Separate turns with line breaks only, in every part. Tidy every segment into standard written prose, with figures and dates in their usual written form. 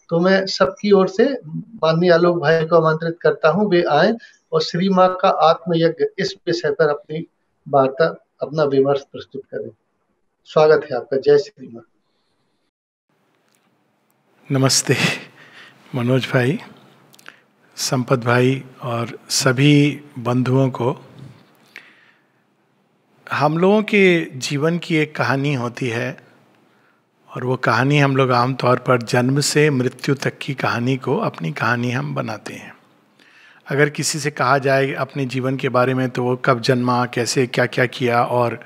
तो मैं सबकी ओर से माननीय आलोक भाई को आमंत्रित करता हूँ, वे आए और श्री माँ का आत्मयज्ञ इस विषय पर अपनी वार्ता, अपना विमर्श प्रस्तुत करें। स्वागत है आपका। जय श्री माँ।
नमस्ते मनोज भाई, संपत भाई और सभी बंधुओं को। हम लोगों के जीवन की एक कहानी होती है और वो कहानी हम लोग आमतौर पर जन्म से मृत्यु तक की कहानी को अपनी कहानी हम बनाते हैं। अगर किसी से कहा जाए अपने जीवन के बारे में तो वो कब जन्मा, कैसे क्या क्या किया और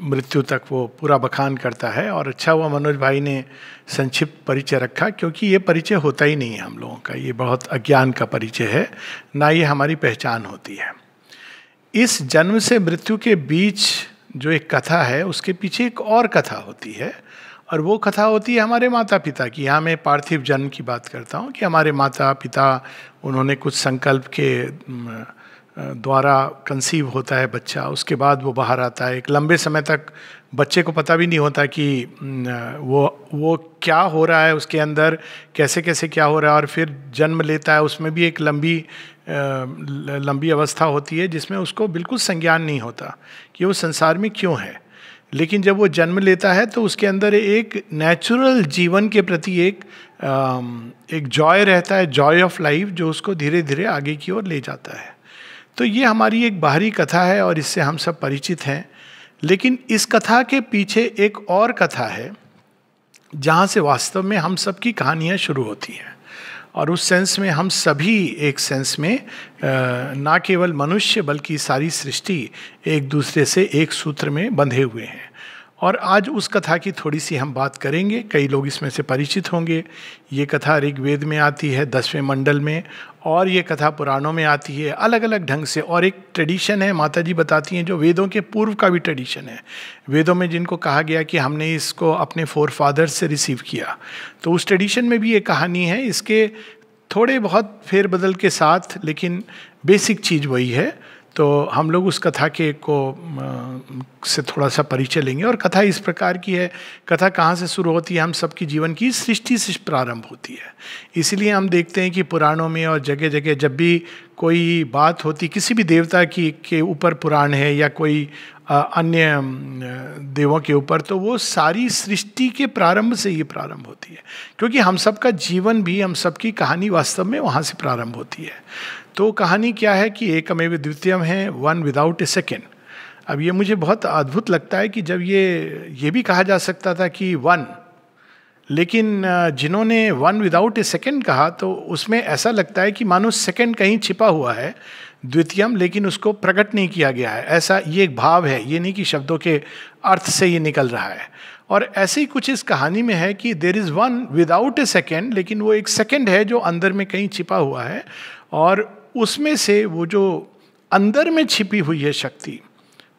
मृत्यु तक वो पूरा बखान करता है। और अच्छा हुआ मनोज भाई ने संक्षिप्त परिचय रखा, क्योंकि ये परिचय होता ही नहीं है हम लोगों का। ये बहुत अज्ञान का परिचय है, ना ये हमारी पहचान होती है। इस जन्म से मृत्यु के बीच जो एक कथा है, उसके पीछे एक और कथा होती है, और वो कथा होती है हमारे माता पिता की। यहाँ मैं पार्थिव जन्म की बात करता हूँ कि हमारे माता पिता, उन्होंने कुछ संकल्प के द्वारा कंसीव होता है बच्चा, उसके बाद वो बाहर आता है। एक लंबे समय तक बच्चे को पता भी नहीं होता कि वो क्या हो रहा है उसके अंदर, कैसे कैसे क्या हो रहा है, और फिर जन्म लेता है। उसमें भी एक लंबी अवस्था होती है जिसमें उसको बिल्कुल संज्ञान नहीं होता कि वो संसार में क्यों है। लेकिन जब वो जन्म लेता है तो उसके अंदर एक नेचुरल जीवन के प्रति एक जॉय रहता है, जॉय ऑफ लाइफ, जो उसको धीरे धीरे आगे की ओर ले जाता है। तो ये हमारी एक बाहरी कथा है और इससे हम सब परिचित हैं। लेकिन इस कथा के पीछे एक और कथा है जहाँ से वास्तव में हम सब की कहानियाँ शुरू होती हैं। और उस सेंस में हम सभी एक सेंस में ना केवल मनुष्य बल्कि सारी सृष्टि एक दूसरे से एक सूत्र में बंधे हुए हैं। और आज उस कथा की थोड़ी सी हम बात करेंगे। कई लोग इसमें से परिचित होंगे। ये कथा ऋग्वेद में आती है 10वें मंडल में, और ये कथा पुराणों में आती है अलग अलग ढंग से। और एक ट्रेडिशन है, माता जी बताती हैं, जो वेदों के पूर्व का भी ट्रेडिशन है। वेदों में जिनको कहा गया कि हमने इसको अपने फोर फादर्स से रिसीव किया, तो उस ट्रेडिशन में भी ये कहानी है। इसके थोड़े बहुत फेरबदल के साथ, लेकिन बेसिक चीज़ वही है। तो हम लोग उस कथा के से थोड़ा सा परिचय लेंगे। और कथा इस प्रकार की है। कथा कहाँ से शुरू होती है? हम सबकी जीवन की सृष्टि से प्रारंभ होती है। इसीलिए हम देखते हैं कि पुराणों में और जगह जगह जब भी कोई बात होती किसी भी देवता की के ऊपर पुराण है या कोई अन्य देवों के ऊपर, तो वो सारी सृष्टि के प्रारंभ से ही प्रारंभ होती है। क्योंकि हम सबका जीवन भी, हम सबकी कहानी वास्तव में वहाँ से प्रारंभ होती है। तो कहानी क्या है कि एकमेव द्वितीयम है, वन विदाउट ए सेकेंड। अब ये मुझे बहुत अद्भुत लगता है कि जब ये भी कहा जा सकता था कि वन, लेकिन जिन्होंने वन विदाउट ए सेकेंड कहा तो उसमें ऐसा लगता है कि मानो सेकेंड कहीं छिपा हुआ है, द्वितीयम, लेकिन उसको प्रकट नहीं किया गया है। ऐसा ये एक भाव है, ये नहीं कि शब्दों के अर्थ से ये निकल रहा है। और ऐसे ही कुछ इस कहानी में है कि there is one without a second, लेकिन वो एक सेकेंड है जो अंदर में कहीं छिपा हुआ है। और उसमें से वो जो अंदर में छिपी हुई है शक्ति,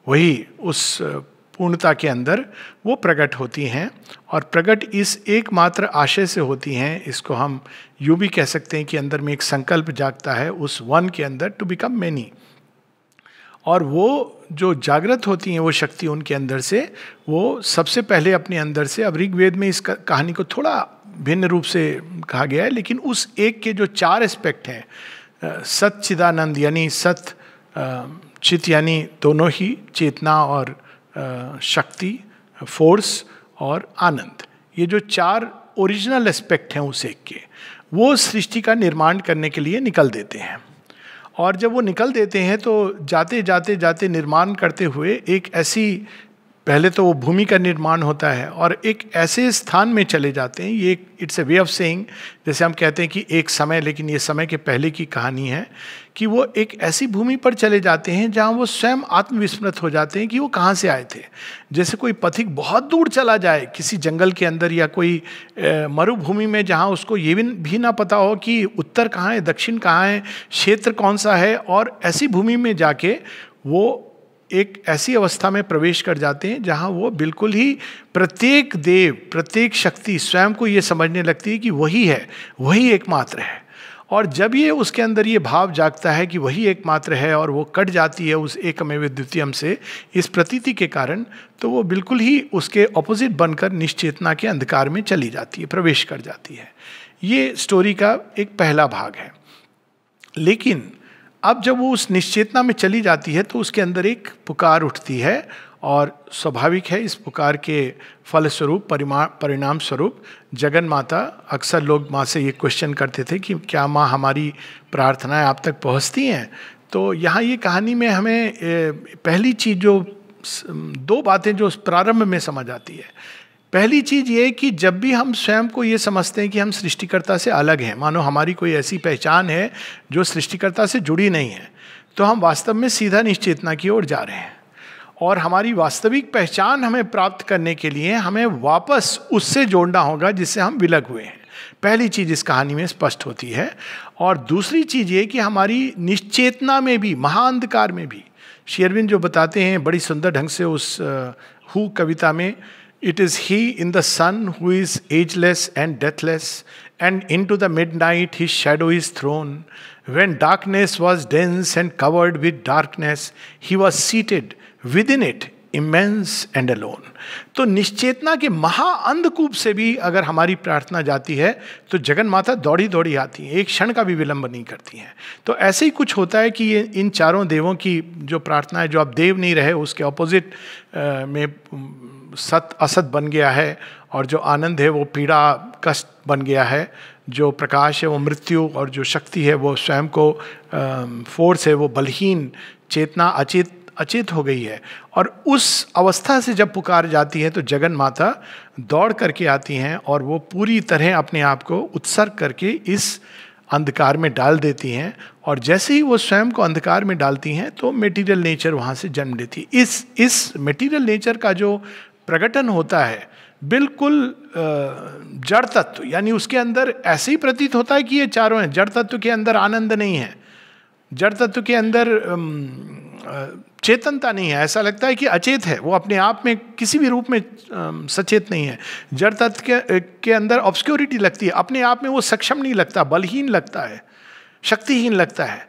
वही उस पूर्णता के अंदर वो प्रकट होती हैं। और प्रकट इस एकमात्र आशय से होती हैं, इसको हम यूँ भी कह सकते हैं कि अंदर में एक संकल्प जागता है उस वन के अंदर, टू बिकम मैनी। और वो जो जागृत होती हैं वो शक्ति उनके अंदर से, वो सबसे पहले अपने अंदर से, अब ऋग्वेद में इस कहानी को थोड़ा भिन्न रूप से कहा गया है, लेकिन उस एक के जो 4 एस्पेक्ट हैं, सत चिदानंद यानी सत, चित यानी दोनों ही, चेतना और शक्ति, फोर्स, और आनंद, ये जो 4 ओरिजिनल एस्पेक्ट हैं उस एक के, वो सृष्टि का निर्माण करने के लिए निकल देते हैं। और जब वो निकल देते हैं तो जाते जाते जाते निर्माण करते हुए एक ऐसी, पहले तो वो भूमि का निर्माण होता है और एक ऐसे स्थान में चले जाते हैं। ये it's a way of saying, जैसे हम कहते हैं कि एक समय, लेकिन ये समय के पहले की कहानी है, कि वो एक ऐसी भूमि पर चले जाते हैं जहाँ वो स्वयं आत्मविस्मृत हो जाते हैं कि वो कहाँ से आए थे। जैसे कोई पथिक बहुत दूर चला जाए किसी जंगल के अंदर या कोई मरुभूमि में, जहाँ उसको ये भी ना पता हो कि उत्तर कहाँ है, दक्षिण कहाँ है, क्षेत्र कौन सा है, और ऐसी भूमि में जाके वो एक ऐसी अवस्था में प्रवेश कर जाते हैं जहाँ वो बिल्कुल ही प्रत्येक देव, प्रत्येक शक्ति स्वयं को ये समझने लगती है कि वही है, वही एकमात्र है। और जब ये उसके अंदर ये भाव जागता है कि वही एकमात्र है और वो कट जाती है उस एकमेव द्वितीयम से इस प्रतीति के कारण, तो वो बिल्कुल ही उसके ऑपोजिट बनकर निश्चेतना के अंधकार में चली जाती है, प्रवेश कर जाती है। ये स्टोरी का एक पहला भाग है। लेकिन अब जब वो उस निश्चेतना में चली जाती है तो उसके अंदर एक पुकार उठती है, और स्वाभाविक है इस पुकार के फलस्वरूप, परिणाम स्वरूप जगन माता, अक्सर लोग माँ से ये क्वेश्चन करते थे कि क्या माँ हमारी प्रार्थनाएं आप तक पहुँचती हैं। तो यहाँ ये कहानी में हमें पहली चीज़ जो 2 बातें जो प्रारंभ में समझ आती है। पहली चीज़ ये कि जब भी हम स्वयं को ये समझते हैं कि हम सृष्टिकर्ता से अलग हैं, मानो हमारी कोई ऐसी पहचान है जो सृष्टिकर्ता से जुड़ी नहीं है, तो हम वास्तव में सीधा निश्चेतना की ओर जा रहे हैं। और हमारी वास्तविक पहचान हमें प्राप्त करने के लिए हमें वापस उससे जोड़ना होगा जिससे हम विलग हुए हैं। पहली चीज़ इस कहानी में स्पष्ट होती है। और दूसरी चीज़ ये कि हमारी निश्चेतना में भी, महाअंधकार में भी, श्री अरविंद जो बताते हैं बड़ी सुंदर ढंग से उस हु कविता में, it is he in the sun who is ageless and deathless and into the midnight his shadow is thrown, when darkness was dense and covered with darkness he was seated within it immense and alone. तो निश्चेतना के महाअंधकूप से भी अगर हमारी प्रार्थना जाती है तो जगन माता दौड़ी दौड़ी आती है, एक क्षण का भी विलंब नहीं करती हैं। तो ऐसे ही कुछ होता है कि ये इन चारों देवों की जो प्रार्थना है, जो अब देव नहीं रहे, उसके ऑपोजिट में सत असत बन गया है, और जो आनंद है वो पीड़ा कष्ट बन गया है, जो प्रकाश है वो मृत्यु, और जो शक्ति है वो स्वयं को फोर्स है वो बलहीन, चेतना अचेत हो गई है। और उस अवस्था से जब पुकार जाती है तो जगन माता दौड़ करके आती हैं और वो पूरी तरह अपने आप को उत्सर्ग करके इस अंधकार में डाल देती हैं। और जैसे ही वो स्वयं को अंधकार में डालती हैं तो मेटीरियल नेचर वहाँ से जन्म लेती है। इस मेटीरियल नेचर का जो प्रकटन होता है बिल्कुल जड़ तत्व, यानी उसके अंदर ऐसे ही प्रतीत होता है कि ये चारों हैं। जड़ तत्व के अंदर आनंद नहीं है, जड़ तत्व के अंदर चेतनता नहीं है, ऐसा लगता है कि अचेत है, वो अपने आप में किसी भी रूप में सचेत नहीं है। जड़ तत्व के अंदर ऑब्स्क्योरिटी लगती है, अपने आप में वो सक्षम नहीं लगता, बलहीन लगता है, शक्तिहीन लगता है।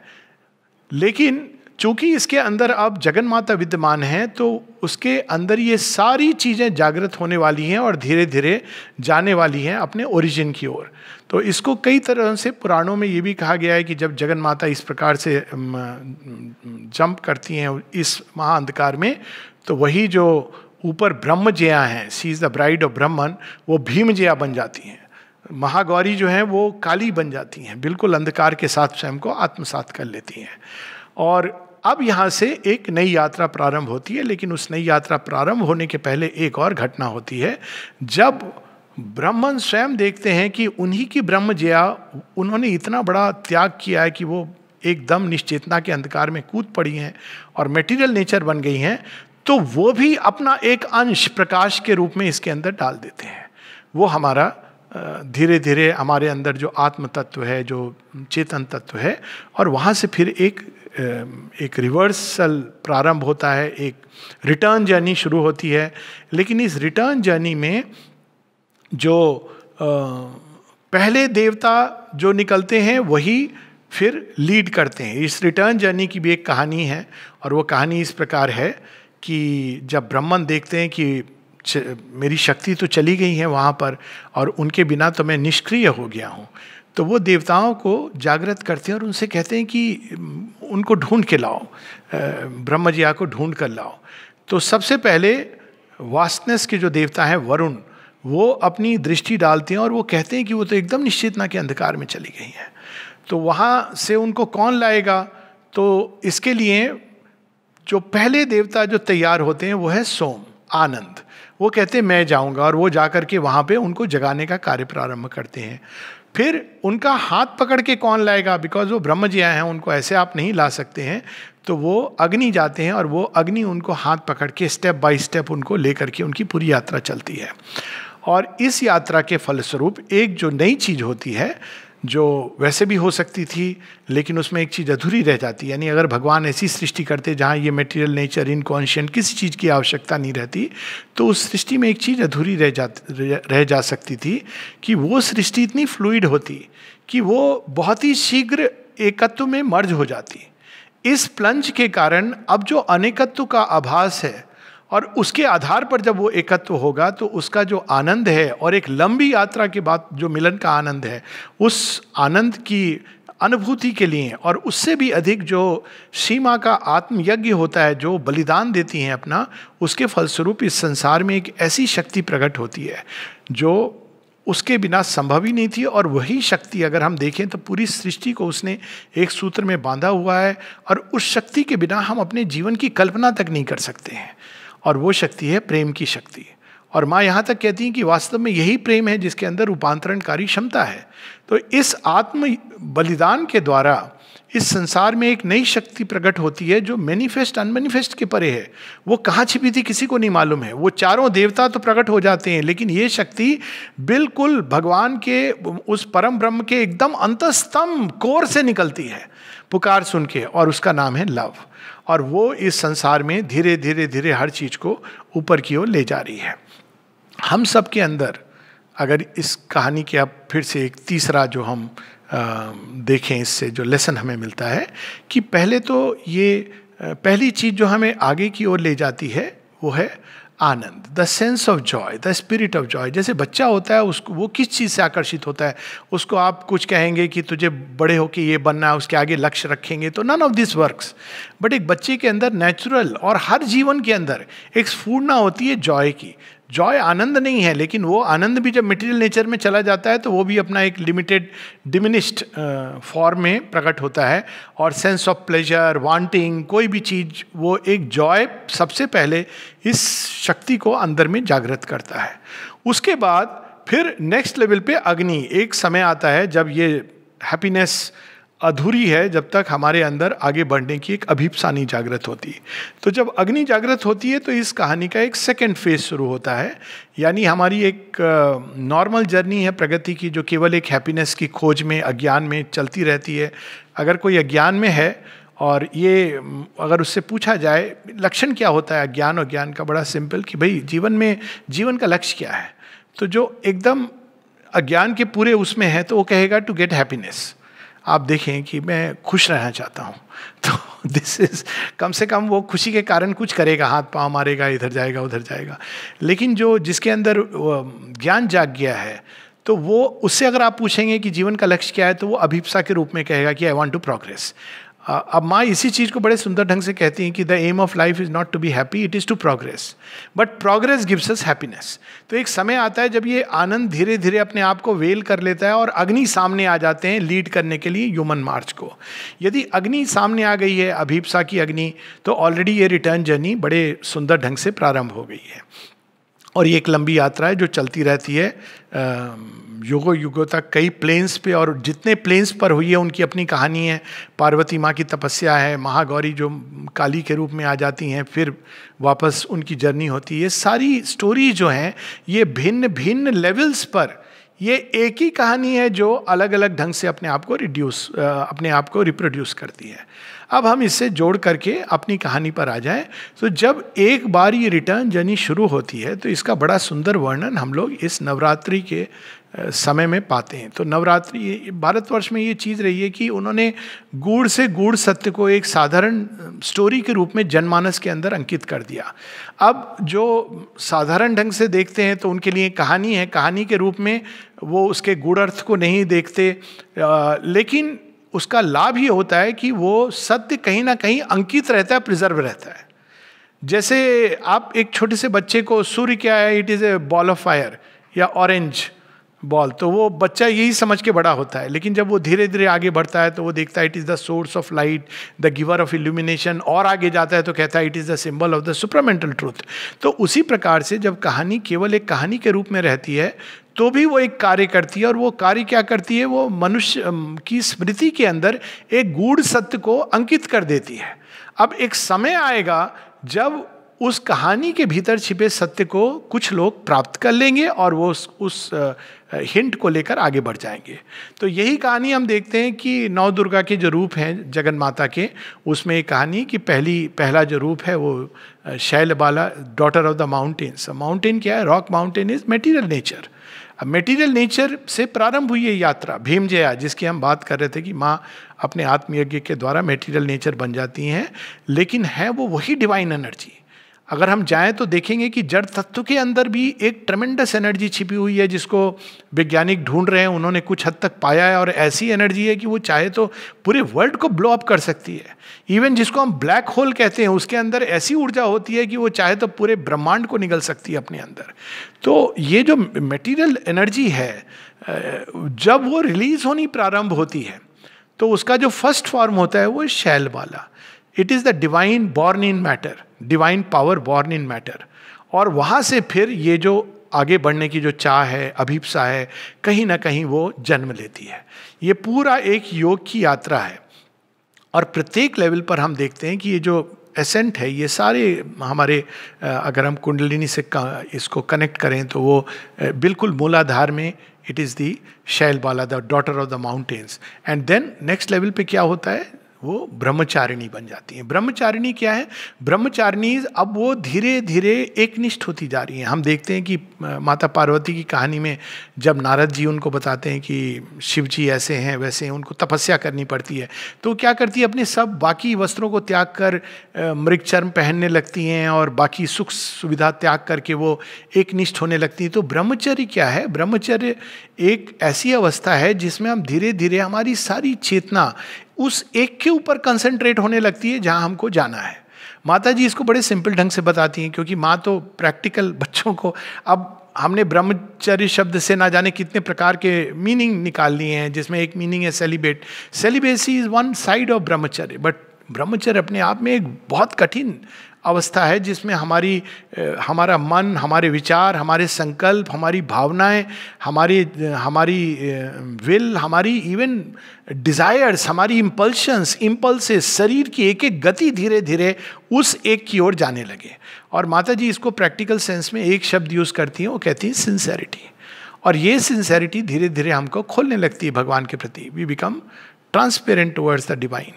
लेकिन चूंकि इसके अंदर अब जगन माता विद्यमान है तो उसके अंदर ये सारी चीज़ें जागृत होने वाली हैं और धीरे धीरे जाने वाली हैं अपने ओरिजिन की ओर। तो इसको कई तरह से पुराणों में ये भी कहा गया है कि जब जगन माता इस प्रकार से जंप करती हैं इस महाअंधकार में, तो वही जो ऊपर ब्रह्मजया हैं, she is the bride of Brahman, वो भीमजया बन जाती हैं। महागौरी जो हैं वो काली बन जाती हैं, बिल्कुल अंधकार के साथ स्वयं को आत्मसात कर लेती हैं। और अब यहाँ से एक नई यात्रा प्रारंभ होती है। लेकिन उस नई यात्रा प्रारंभ होने के पहले एक और घटना होती है, जब ब्रह्मन स्वयं देखते हैं कि उन्हीं की ब्रह्मजया, उन्होंने इतना बड़ा त्याग किया है कि वो एकदम निश्चेतना के अंधकार में कूद पड़ी हैं और मटेरियल नेचर बन गई हैं, तो वो भी अपना एक अंश प्रकाश के रूप में इसके अंदर डाल देते हैं। वो हमारा धीरे धीरे हमारे अंदर जो आत्म तत्व है, जो चेतन तत्व है, और वहाँ से फिर एक रिवर्सल प्रारंभ होता है, एक रिटर्न जर्नी शुरू होती है। लेकिन इस रिटर्न जर्नी में जो पहले देवता जो निकलते हैं वही फिर लीड करते हैं। इस रिटर्न जर्नी की भी एक कहानी है, और वो कहानी इस प्रकार है कि जब ब्रह्मन देखते हैं कि मेरी शक्ति तो चली गई है वहाँ पर और उनके बिना तो मैं निष्क्रिय हो गया हूँ, तो वो देवताओं को जागृत करते हैं और उनसे कहते हैं कि उनको ढूंढ के लाओ, ब्रह्मजिया को ढूंढ कर लाओ। तो सबसे पहले वासनेस के जो देवता हैं वरुण, वो अपनी दृष्टि डालते हैं और वो कहते हैं कि वो तो एकदम निश्चेतना के अंधकार में चली गई हैं, तो वहाँ से उनको कौन लाएगा। तो इसके लिए जो पहले देवता जो तैयार होते हैं वो है सोम, आनंद। वो कहते हैं मैं जाऊँगा, और वो जाकर के वहाँ पे उनको जगाने का कार्य प्रारंभ करते हैं। फिर उनका हाथ पकड़ के कौन लाएगा, बिकॉज वो ब्रह्मजिया हैं, उनको ऐसे आप नहीं ला सकते हैं। तो वो अग्नि जाते हैं और वो अग्नि उनको हाथ पकड़ के स्टेप बाय स्टेप उनको लेकर के उनकी पूरी यात्रा चलती है। और इस यात्रा के फलस्वरूप एक जो नई चीज़ होती है, जो वैसे भी हो सकती थी, लेकिन उसमें एक चीज़ अधूरी रह जाती। यानी अगर भगवान ऐसी सृष्टि करते जहाँ ये मटेरियल नेचर, इनकॉन्शियंट, किसी चीज़ की आवश्यकता नहीं रहती, तो उस सृष्टि में एक चीज़ अधूरी रह जा सकती थी कि वो सृष्टि इतनी फ्लूइड होती कि वो बहुत ही शीघ्र एकत्व में मर्ज हो जाती। इस प्लंज के कारण अब जो अनेकत्व का आभास है, और उसके आधार पर जब वो एकत्व होगा तो उसका जो आनंद है, और एक लंबी यात्रा के बाद जो मिलन का आनंद है, उस आनंद की अनुभूति के लिए, और उससे भी अधिक जो श्री माँ का आत्मयज्ञ होता है, जो बलिदान देती हैं अपना, उसके फलस्वरूप इस संसार में एक ऐसी शक्ति प्रकट होती है जो उसके बिना संभव ही नहीं थी। और वही शक्ति अगर हम देखें तो पूरी सृष्टि को उसने एक सूत्र में बांधा हुआ है, और उस शक्ति के बिना हम अपने जीवन की कल्पना तक नहीं कर सकते हैं। और वो शक्ति है प्रेम की शक्ति। और माँ यहाँ तक कहती हैं कि वास्तव में यही प्रेम है जिसके अंदर रूपांतरणकारी क्षमता है। तो इस आत्म बलिदान के द्वारा इस संसार में एक नई शक्ति प्रकट होती है जो मैनिफेस्ट अनमैनिफेस्ट के परे है। वो कहाँ छिपी थी किसी को नहीं मालूम है। वो चारों देवता तो प्रकट हो जाते हैं, लेकिन ये शक्ति बिल्कुल भगवान के उस परम ब्रह्म के एकदम अंतस्तंभ कोर से निकलती है पुकार सुन के, और उसका नाम है लव। और वो इस संसार में धीरे धीरे धीरे हर चीज को ऊपर की ओर ले जा रही है। हम सब के अंदर, अगर इस कहानी के अब फिर से एक तीसरा जो हम देखें, इससे जो लेसन हमें मिलता है कि पहले तो ये पहली चीज जो हमें आगे की ओर ले जाती है वो है आनंद, the sense of joy, the spirit of joy. जैसे बच्चा होता है, उसको वो किस चीज़ से आकर्षित होता है, उसको आप कुछ कहेंगे कि तुझे बड़े होके ये बनना है, उसके आगे लक्ष्य रखेंगे तो none of this works. But एक बच्चे के अंदर नेचुरल, और हर जीवन के अंदर एक स्फूर्णा होती है जॉय की। जॉय आनंद नहीं है, लेकिन वो आनंद भी जब मटेरियल नेचर में चला जाता है तो वो भी अपना एक लिमिटेड डिमिनिश्ड फॉर्म में प्रकट होता है। और सेंस ऑफ प्लेजर, वांटिंग, कोई भी चीज़, वो एक जॉय सबसे पहले इस शक्ति को अंदर में जागृत करता है। उसके बाद फिर नेक्स्ट लेवल पे अग्नि, एक समय आता है जब ये हैप्पीनेस अधूरी है, जब तक हमारे अंदर आगे बढ़ने की एक अभिप्सा नहीं जागृत होती। तो जब अग्नि जागृत होती है तो इस कहानी का एक सेकेंड फेज शुरू होता है। यानी हमारी एक नॉर्मल जर्नी है प्रगति की, जो केवल एक हैप्पीनेस की खोज में, अज्ञान में चलती रहती है। अगर कोई अज्ञान में है, और ये अगर उससे पूछा जाए लक्षण क्या होता है अज्ञान और ज्ञान का, बड़ा सिंपल कि भाई जीवन में जीवन का लक्ष्य क्या है। तो जो एकदम अज्ञान के पूरे उसमें है तो वो कहेगा टू गेट हैप्पीनेस। आप देखें कि मैं खुश रहना चाहता हूँ, तो दिस इज, कम से कम वो खुशी के कारण कुछ करेगा, हाथ पाँव मारेगा, इधर जाएगा उधर जाएगा। लेकिन जो जिसके अंदर ज्ञान जाग गया है, तो वो उससे अगर आप पूछेंगे कि जीवन का लक्ष्य क्या है, तो वो अभिप्सा के रूप में कहेगा कि आई वांट टू प्रोग्रेस। अब माँ इसी चीज़ को बड़े सुंदर ढंग से कहती हैं कि the aim of life is not to be happy, it is to progress, but progress gives us happiness. तो एक समय आता है जब ये आनंद धीरे धीरे अपने आप को वेल कर लेता है, और अग्नि सामने आ जाते हैं लीड करने के लिए ह्यूमन मार्च को। यदि अग्नि सामने आ गई है, अभिप्सा की अग्नि, तो ऑलरेडी ये रिटर्न जर्नी बड़े सुंदर ढंग से प्रारंभ हो गई है। और ये एक लंबी यात्रा है जो चलती रहती है युगों युगों तक, कई प्लेन्स पे, और जितने प्लेन्स पर हुई है उनकी अपनी कहानी है। पार्वती माँ की तपस्या है, महागौरी जो काली के रूप में आ जाती हैं, फिर वापस उनकी जर्नी होती है। ये सारी स्टोरी जो हैं ये भिन्न भिन्न लेवल्स पर, ये एक ही कहानी है जो अलग अलग ढंग से अपने आप को रिप्रोड्यूस करती है। अब हम इससे जोड़ करके अपनी कहानी पर आ जाएं। तो जब एक बार ये रिटर्न जर्नी शुरू होती है तो इसका बड़ा सुंदर वर्णन हम लोग इस नवरात्रि के समय में पाते हैं। तो नवरात्रि भारतवर्ष में ये चीज़ रही है कि उन्होंने गूढ़ से गूढ़ सत्य को एक साधारण स्टोरी के रूप में जनमानस के अंदर अंकित कर दिया। अब जो साधारण ढंग से देखते हैं तो उनके लिए कहानी है, कहानी के रूप में वो उसके गूढ़ अर्थ को नहीं देखते, लेकिन उसका लाभ ये होता है कि वो सत्य कहीं ना कहीं अंकित रहता है, प्रिजर्व रहता है। जैसे आप एक छोटे से बच्चे को सूर्य क्या है, it is a ball of fire या ऑरेंज बॉल, तो वो बच्चा यही समझ के बड़ा होता है। लेकिन जब वो धीरे धीरे आगे बढ़ता है तो वो देखता है it is the source of light, the giver of illumination, और आगे जाता है तो कहता है it is the symbol of the supramental truth. तो उसी प्रकार से जब कहानी केवल एक कहानी के रूप में रहती है तो भी वो एक कार्य करती है, और वो कार्य क्या करती है, वो मनुष्य की स्मृति के अंदर एक गूढ़ सत्य को अंकित कर देती है। अब एक समय आएगा जब उस कहानी के भीतर छिपे सत्य को कुछ लोग प्राप्त कर लेंगे और वो उस हिंट को लेकर आगे बढ़ जाएंगे। तो यही कहानी हम देखते हैं कि नौ दुर्गा के जो रूप हैं जगन माता के, उसमें एक कहानी कि पहला जो रूप है वो Shailbala, daughter of the mountains. Mountain क्या है? Rock mountain is material nature. अब मटेरियल नेचर से प्रारंभ हुई ये यात्रा भीम जया, जिसकी हम बात कर रहे थे कि माँ अपने आत्मयज्ञ के द्वारा मटेरियल नेचर बन जाती हैं, लेकिन है वो वही डिवाइन एनर्जी। अगर हम जाएं तो देखेंगे कि जड़ तत्व के अंदर भी एक ट्रेमेंडस एनर्जी छिपी हुई है, जिसको वैज्ञानिक ढूंढ रहे हैं, उन्होंने कुछ हद तक पाया है, और ऐसी एनर्जी है कि वो चाहे तो पूरे वर्ल्ड को ब्लो अप कर सकती है। इवन जिसको हम ब्लैक होल कहते हैं, उसके अंदर ऐसी ऊर्जा होती है कि वो चाहे तो पूरे ब्रह्मांड को निगल सकती है अपने अंदर। तो ये जो मटेरियल एनर्जी है, जब वो रिलीज होनी प्रारंभ होती है तो उसका जो फर्स्ट फॉर्म होता है वो Shailbala. It is the divine born in matter, divine power born in matter. और वहां से फिर ये जो आगे बढ़ने की जो चाह है, अभिप्सा है, कहीं ना कहीं वो जन्म लेती है। ये पूरा एक योग की यात्रा है, और प्रत्येक लेवल पर हम देखते हैं कि ये जो एसेंट है, ये सारे हमारे, अगर हम कुंडलिनी से इसको कनेक्ट करें तो वो बिल्कुल मूलाधार में it is the Shailbala, the daughter of the mountains. And then next level पे क्या होता है, वो ब्रह्मचारिणी बन जाती हैं। ब्रह्मचारिणी क्या है? ब्रह्मचारिणी अब वो धीरे धीरे एकनिष्ठ होती जा रही हैं। हम देखते हैं कि माता पार्वती की कहानी में जब नारद जी उनको बताते हैं कि शिव जी ऐसे हैं वैसे हैं, उनको तपस्या करनी पड़ती है, तो क्या करती है, अपने सब बाकी वस्त्रों को त्याग कर मृगचर्म पहनने लगती हैं और बाकी सुख सुविधा त्याग करके वो एकनिष्ठ होने लगती हैं। तो ब्रह्मचर्य क्या है? ब्रह्मचर्य एक ऐसी अवस्था है जिसमें हम धीरे धीरे हमारी सारी चेतना उस एक के ऊपर कंसंट्रेट होने लगती है जहां हमको जाना है। माता जी इसको बड़े सिंपल ढंग से बताती हैं, क्योंकि माँ तो प्रैक्टिकल बच्चों को, अब हमने ब्रह्मचर्य शब्द से ना जाने कितने प्रकार के मीनिंग निकाल लिए हैं, जिसमें एक मीनिंग है celibate. Celibacy is one side of ब्रह्मचर्य, बट ब्रह्मचर्य अपने आप में एक बहुत कठिन अवस्था है जिसमें हमारा मन, हमारे विचार, हमारे संकल्प, हमारी भावनाएं, हमारी विल, हमारी इवन डिजायर्स, हमारी इम्पल्सेस, शरीर की एक एक गति धीरे धीरे उस एक की ओर जाने लगे। और माता जी इसको प्रैक्टिकल सेंस में एक शब्द यूज करती हैं, वो कहती हैं सिंसेरिटी। और ये सिंसेरिटी धीरे धीरे हमको खोलने लगती है भगवान के प्रति। We become transparent towards the divine.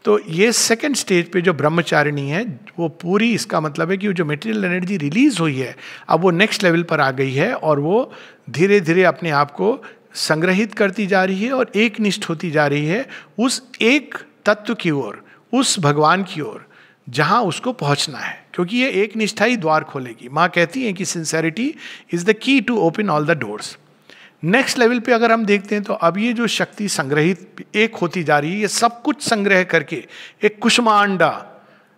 तो ये सेकंड स्टेज पे जो ब्रह्मचारिणी है, वो पूरी, इसका मतलब है कि जो मटेरियल एनर्जी रिलीज हुई है अब वो नेक्स्ट लेवल पर आ गई है, और वो धीरे धीरे अपने आप को संग्रहित करती जा रही है और एकनिष्ठ होती जा रही है उस एक तत्व की ओर, उस भगवान की ओर जहां उसको पहुंचना है, क्योंकि ये एक निष्ठा ही द्वार खोलेगी। माँ कहती है कि sincerity is the key to open all the doors. Next level पे अगर हम देखते हैं तो अब ये जो शक्ति संग्रहित एक होती जा रही है, ये सब कुछ संग्रह करके एक कुष्मांडा,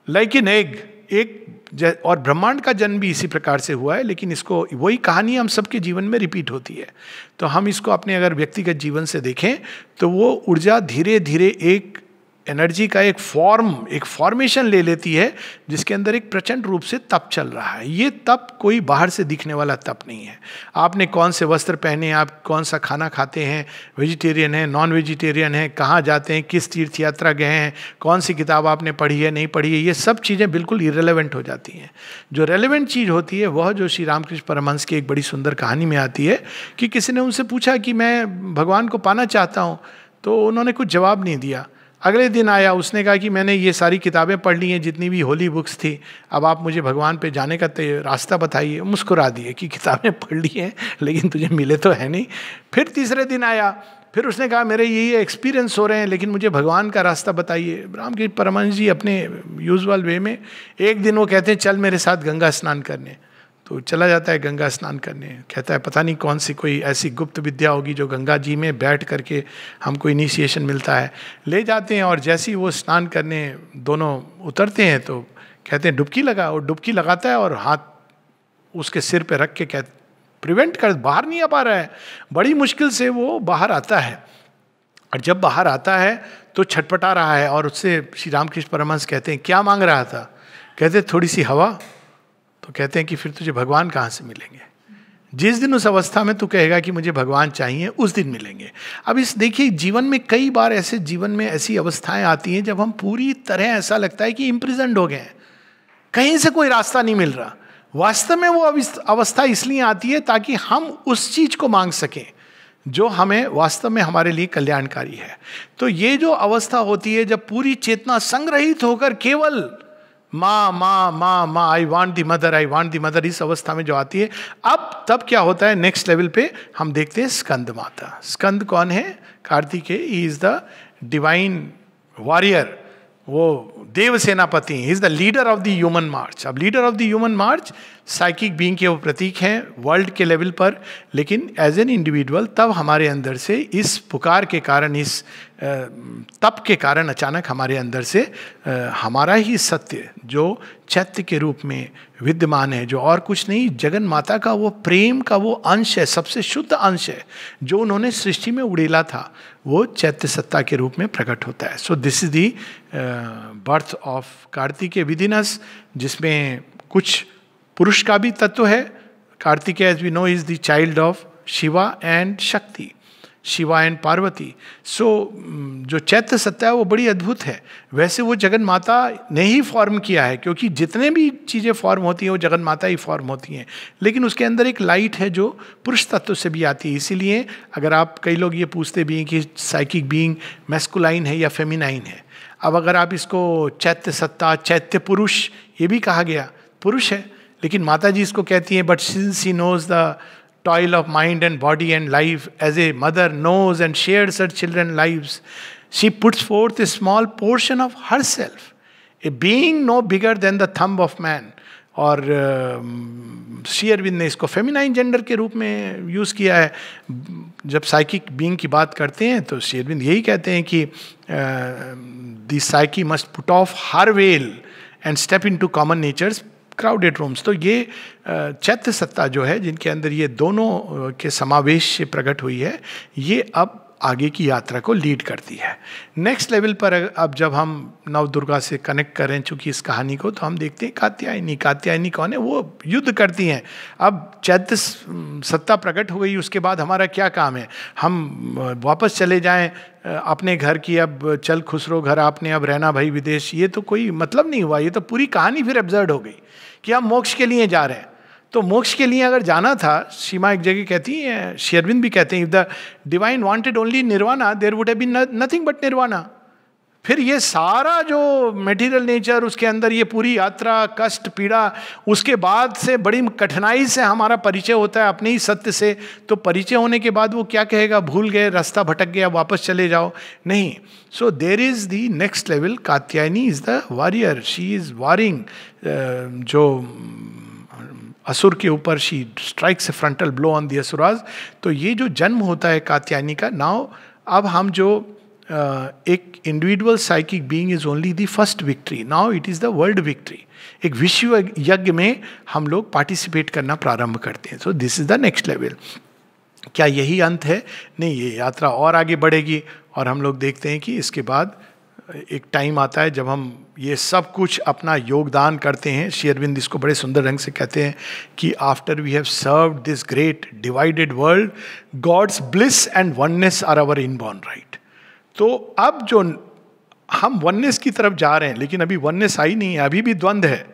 लाइक एन एग, एक, और ब्रह्मांड का जन्म भी इसी प्रकार से हुआ है। लेकिन इसको, वही कहानी हम सबके जीवन में रिपीट होती है। तो हम इसको अपने अगर व्यक्तिगत जीवन से देखें तो वो ऊर्जा धीरे धीरे एक एनर्जी का एक फॉर्मेशन ले लेती है, जिसके अंदर एक प्रचंड रूप से तप चल रहा है। ये तप कोई बाहर से दिखने वाला तप नहीं है। आपने कौन से वस्त्र पहने, आप कौन सा खाना खाते हैं, वेजिटेरियन है, नॉन वेजिटेरियन है, कहाँ जाते हैं, किस तीर्थ यात्रा गए हैं, कौन सी किताब आपने पढ़ी है, नहीं पढ़ी है, ये सब चीज़ें बिल्कुल इरेलेवेंट हो जाती हैं। जो रेलेवेंट चीज़ होती है वह जो श्री रामकृष्ण परमहंस की एक बड़ी सुंदर कहानी में आती है कि किसी ने उनसे पूछा कि मैं भगवान को पाना चाहता हूँ, तो उन्होंने कुछ जवाब नहीं दिया। अगले दिन आया, उसने कहा कि मैंने ये सारी किताबें पढ़ ली हैं जितनी भी होली बुक्स थी, अब आप मुझे भगवान पे जाने का रास्ता बताइए। मुस्कुरा दिए कि किताबें पढ़ ली हैं लेकिन तुझे मिले तो है नहीं। फिर तीसरे दिन आया, फिर उसने कहा मेरे ये एक्सपीरियंस हो रहे हैं लेकिन मुझे भगवान का रास्ता बताइए। रामकृष्ण परमहंस जी अपने यूजुअल वे में एक दिन वो कहते हैं चल मेरे साथ गंगा स्नान करने, तो चला जाता है गंगा स्नान करने। कहता है पता नहीं कौन सी कोई ऐसी गुप्त विद्या होगी जो गंगा जी में बैठ करके हमको इनिशिएशन मिलता है। ले जाते हैं और जैसे ही वो स्नान करने दोनों उतरते हैं तो कहते हैं डुबकी लगा, और डुबकी लगाता है और हाथ उसके सिर पे रख के कहते प्रिवेंट कर, बाहर नहीं आ पा रहा है। बड़ी मुश्किल से वो बाहर आता है, और जब बाहर आता है तो छटपटा रहा है, और उससे श्री रामकृष्ण परमहंस कहते हैं क्या मांग रहा था? कहते थोड़ी सी हवा। तो कहते हैं कि फिर तुझे भगवान कहाँ से मिलेंगे? जिस दिन उस अवस्था में तू कहेगा कि मुझे भगवान चाहिए, उस दिन मिलेंगे। अब इस देखिए जीवन में कई बार जीवन में ऐसी अवस्थाएं आती हैं जब हम पूरी तरह ऐसा लगता है कि इम्प्रिजन्ड हो गए हैं, कहीं से कोई रास्ता नहीं मिल रहा। वास्तव में वो अवस्था इसलिए आती है ताकि हम उस चीज को मांग सकें जो हमें वास्तव में हमारे लिए कल्याणकारी है। तो ये जो अवस्था होती है जब पूरी चेतना संग्रहित होकर केवल माँ माँ माँ माँ, I want the mother, I want the mother, इस अवस्था में जो आती है, अब तब क्या होता है नेक्स्ट लेवल पे हम देखते हैं स्कंद माता। स्कंद कौन है? Kartikeya, he is the divine warrior, वो देव सेनापति, he is the leader of the human march. अब leader of the human march psychic being के वो प्रतीक हैं वर्ल्ड के लेवल पर, लेकिन एज एन इंडिविजुअल तब हमारे अंदर से इस पुकार के कारण, इस तप के कारण अचानक हमारे अंदर से हमारा ही सत्य जो चैत्य के रूप में विद्यमान है, जो और कुछ नहीं, जगन माता का वो प्रेम का वो अंश है, सबसे शुद्ध अंश है जो उन्होंने सृष्टि में उड़ेला था, वो चैत्य सत्ता के रूप में प्रकट होता है। So this is the birth of Kartikeya within us, जिसमें कुछ पुरुष का भी तत्व है। Kartikeya as we know is the child of Shiva and Shakti, Shiva and Parvati. सो जो चैत्य सत्ता है वो बड़ी अद्भुत है। वैसे वो जगन माता ने ही फॉर्म किया है, क्योंकि जितने भी चीज़ें फॉर्म होती हैं वो जगन माता ही फॉर्म होती हैं, लेकिन उसके अंदर एक लाइट है जो पुरुष तत्व से भी आती है। इसीलिए अगर आप, कई लोग ये पूछते भी हैं कि साइकिक बीइंग मैस्कुलाइन है या फेमिनाइन है। अब अगर आप इसको चैत्य सत्ता, चैत्य पुरुष, ये भी कहा गया, पुरुष है, लेकिन माता जी इसको कहती हैं, but since she knows the toil of mind and body and life, as a mother knows and shares her children's lives, she puts forth a small portion of herself, a being no bigger than the thumb of man. और श्री अरविंद ने इसको feminine gender के रूप में use किया है। जब psychic being की बात करते हैं तो श्री अरविंद यही कहते हैं कि the psyche must put off her veil and step into common nature's crowded rooms. तो ये चैत्य सत्ता जो है, जिनके अंदर ये दोनों के समावेश से प्रकट हुई है, ये अब आगे की यात्रा को लीड करती है नेक्स्ट लेवल पर। अब जब हम नव दुर्गा से कनेक्ट करें चूंकि इस कहानी को, तो हम देखते हैं कात्यायनी। कात्यायनी कौन है? वो युद्ध करती हैं। अब चैत्य सत्ता प्रकट हो गई, उसके बाद हमारा क्या काम है? हम वापस चले जाएं अपने घर की, अब चल खुसरो घर आपने, अब रहना भाई विदेश, ये तो कोई मतलब नहीं हुआ। ये तो पूरी कहानी फिर एब्सर्ड हो गई कि हम मोक्ष के लिए जा रहे हैं। तो मोक्ष के लिए अगर जाना था, सीमा एक जगह कहती है, श्री अरविंद भी कहते हैं, if the divine wanted only nirvana there would have been nothing but nirvana. फिर ये सारा जो मटेरियल नेचर, उसके अंदर ये पूरी यात्रा, कष्ट, पीड़ा, उसके बाद से बड़ी कठिनाई से हमारा परिचय होता है अपने ही सत्य से। तो परिचय होने के बाद वो क्या कहेगा? भूल गए, रास्ता भटक गया, वापस चले जाओ, नहीं। So there is the next level. Katyayani is the warrior, she is warring, जो असुर के ऊपर she strikes a frontal blow on the asuras. तो ये जो जन्म होता है कात्यायनी का, नाउ अब हम जो एक individual psychic being is only the first victory, now it is the world victory. एक विश्व यज्ञ में हम लोग पार्टिसिपेट करना प्रारंभ करते हैं। सो this is the next level. क्या यही अंत है? नहीं, ये यात्रा और आगे बढ़ेगी और हम लोग देखते हैं कि इसके बाद एक टाइम आता है जब हम ये सब कुछ अपना योगदान करते हैं। श्री अरविंद इसको बड़े सुंदर ढंग से कहते हैं कि after we have served this great divided world, God's bliss and oneness are our inborn right. तो अब जो हम वननेस की तरफ जा रहे हैं, लेकिन अभी वननेस आई नहीं है, अभी भी द्वंद्व है।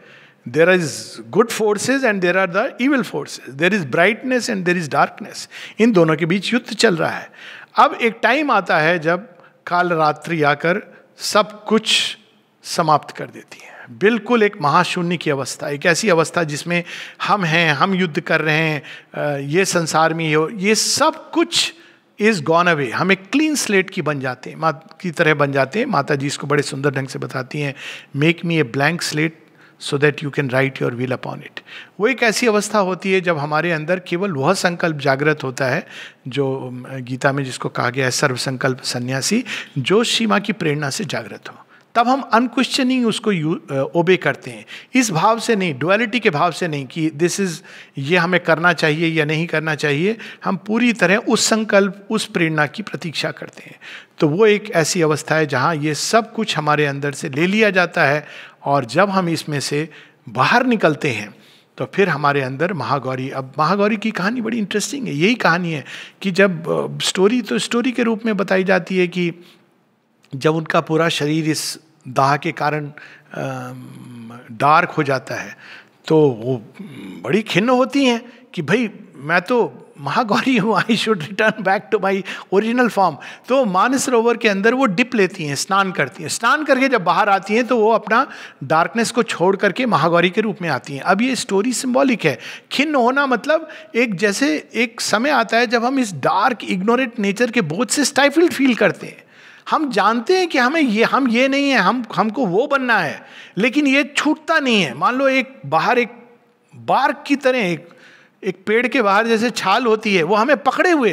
There is good forces and there are the evil forces, there is brightness and there is darkness. इन दोनों के बीच युद्ध चल रहा है। अब एक टाइम आता है जब काल रात्रि आकर सब कुछ समाप्त कर देती है। बिल्कुल एक महाशून्य की अवस्था, एक ऐसी अवस्था जिसमें हम हैं, हम युद्ध कर रहे हैं, ये संसार में हो, ये सब कुछ इज गॉन अवे। हम एक क्लीन स्लेट की बन जाते हैं, माँ की तरह बन जाते हैं। माता जी इसको बड़े सुंदर ढंग से बताती हैं, make me a blank slate so that you can write your will upon it. वो एक ऐसी अवस्था होती है जब हमारे अंदर केवल वह संकल्प जागृत होता है जो गीता में जिसको कहा गया है सर्व संकल्प सन्यासी, जो सीमा की प्रेरणा से जागृत हो। तब हम अनक्वेश्चनिंग उसको ओबे करते हैं, इस भाव से नहीं, डुअलिटी के भाव से नहीं कि दिस इज, ये हमें करना चाहिए या नहीं करना चाहिए। हम पूरी तरह उस संकल्प, उस प्रेरणा की प्रतीक्षा करते हैं। तो वो एक ऐसी अवस्था है जहाँ ये सब कुछ हमारे अंदर से ले लिया जाता है, और जब हम इसमें से बाहर निकलते हैं तो फिर हमारे अंदर महागौरी। अब महागौरी की कहानी बड़ी इंटरेस्टिंग है। यही कहानी है कि जब स्टोरी के रूप में बताई जाती है कि जब उनका पूरा शरीर इस दाह के कारण डार्क हो जाता है तो वो बड़ी खिन्न होती हैं कि भाई मैं तो महागौरी हूँ, I should return back to my original form. तो मानसरोवर के अंदर वो डिप लेती हैं, स्नान करती हैं, स्नान करके जब बाहर आती हैं तो वो अपना डार्कनेस को छोड़ करके महागौरी के रूप में आती हैं। अब ये स्टोरी सिंबॉलिक है। खिन्न होना मतलब एक जैसे एक समय आता है जब हम इस डार्क इग्नोरेंट नेचर के बोझ से स्टाइफल्ड फील करते हैं। हम जानते हैं कि हम ये नहीं है, हमको वो बनना है, लेकिन ये छूटता नहीं है। मान लो एक बाहर एक बार्क की तरह एक पेड़ के बाहर जैसे छाल होती है, वो हमें पकड़े हुए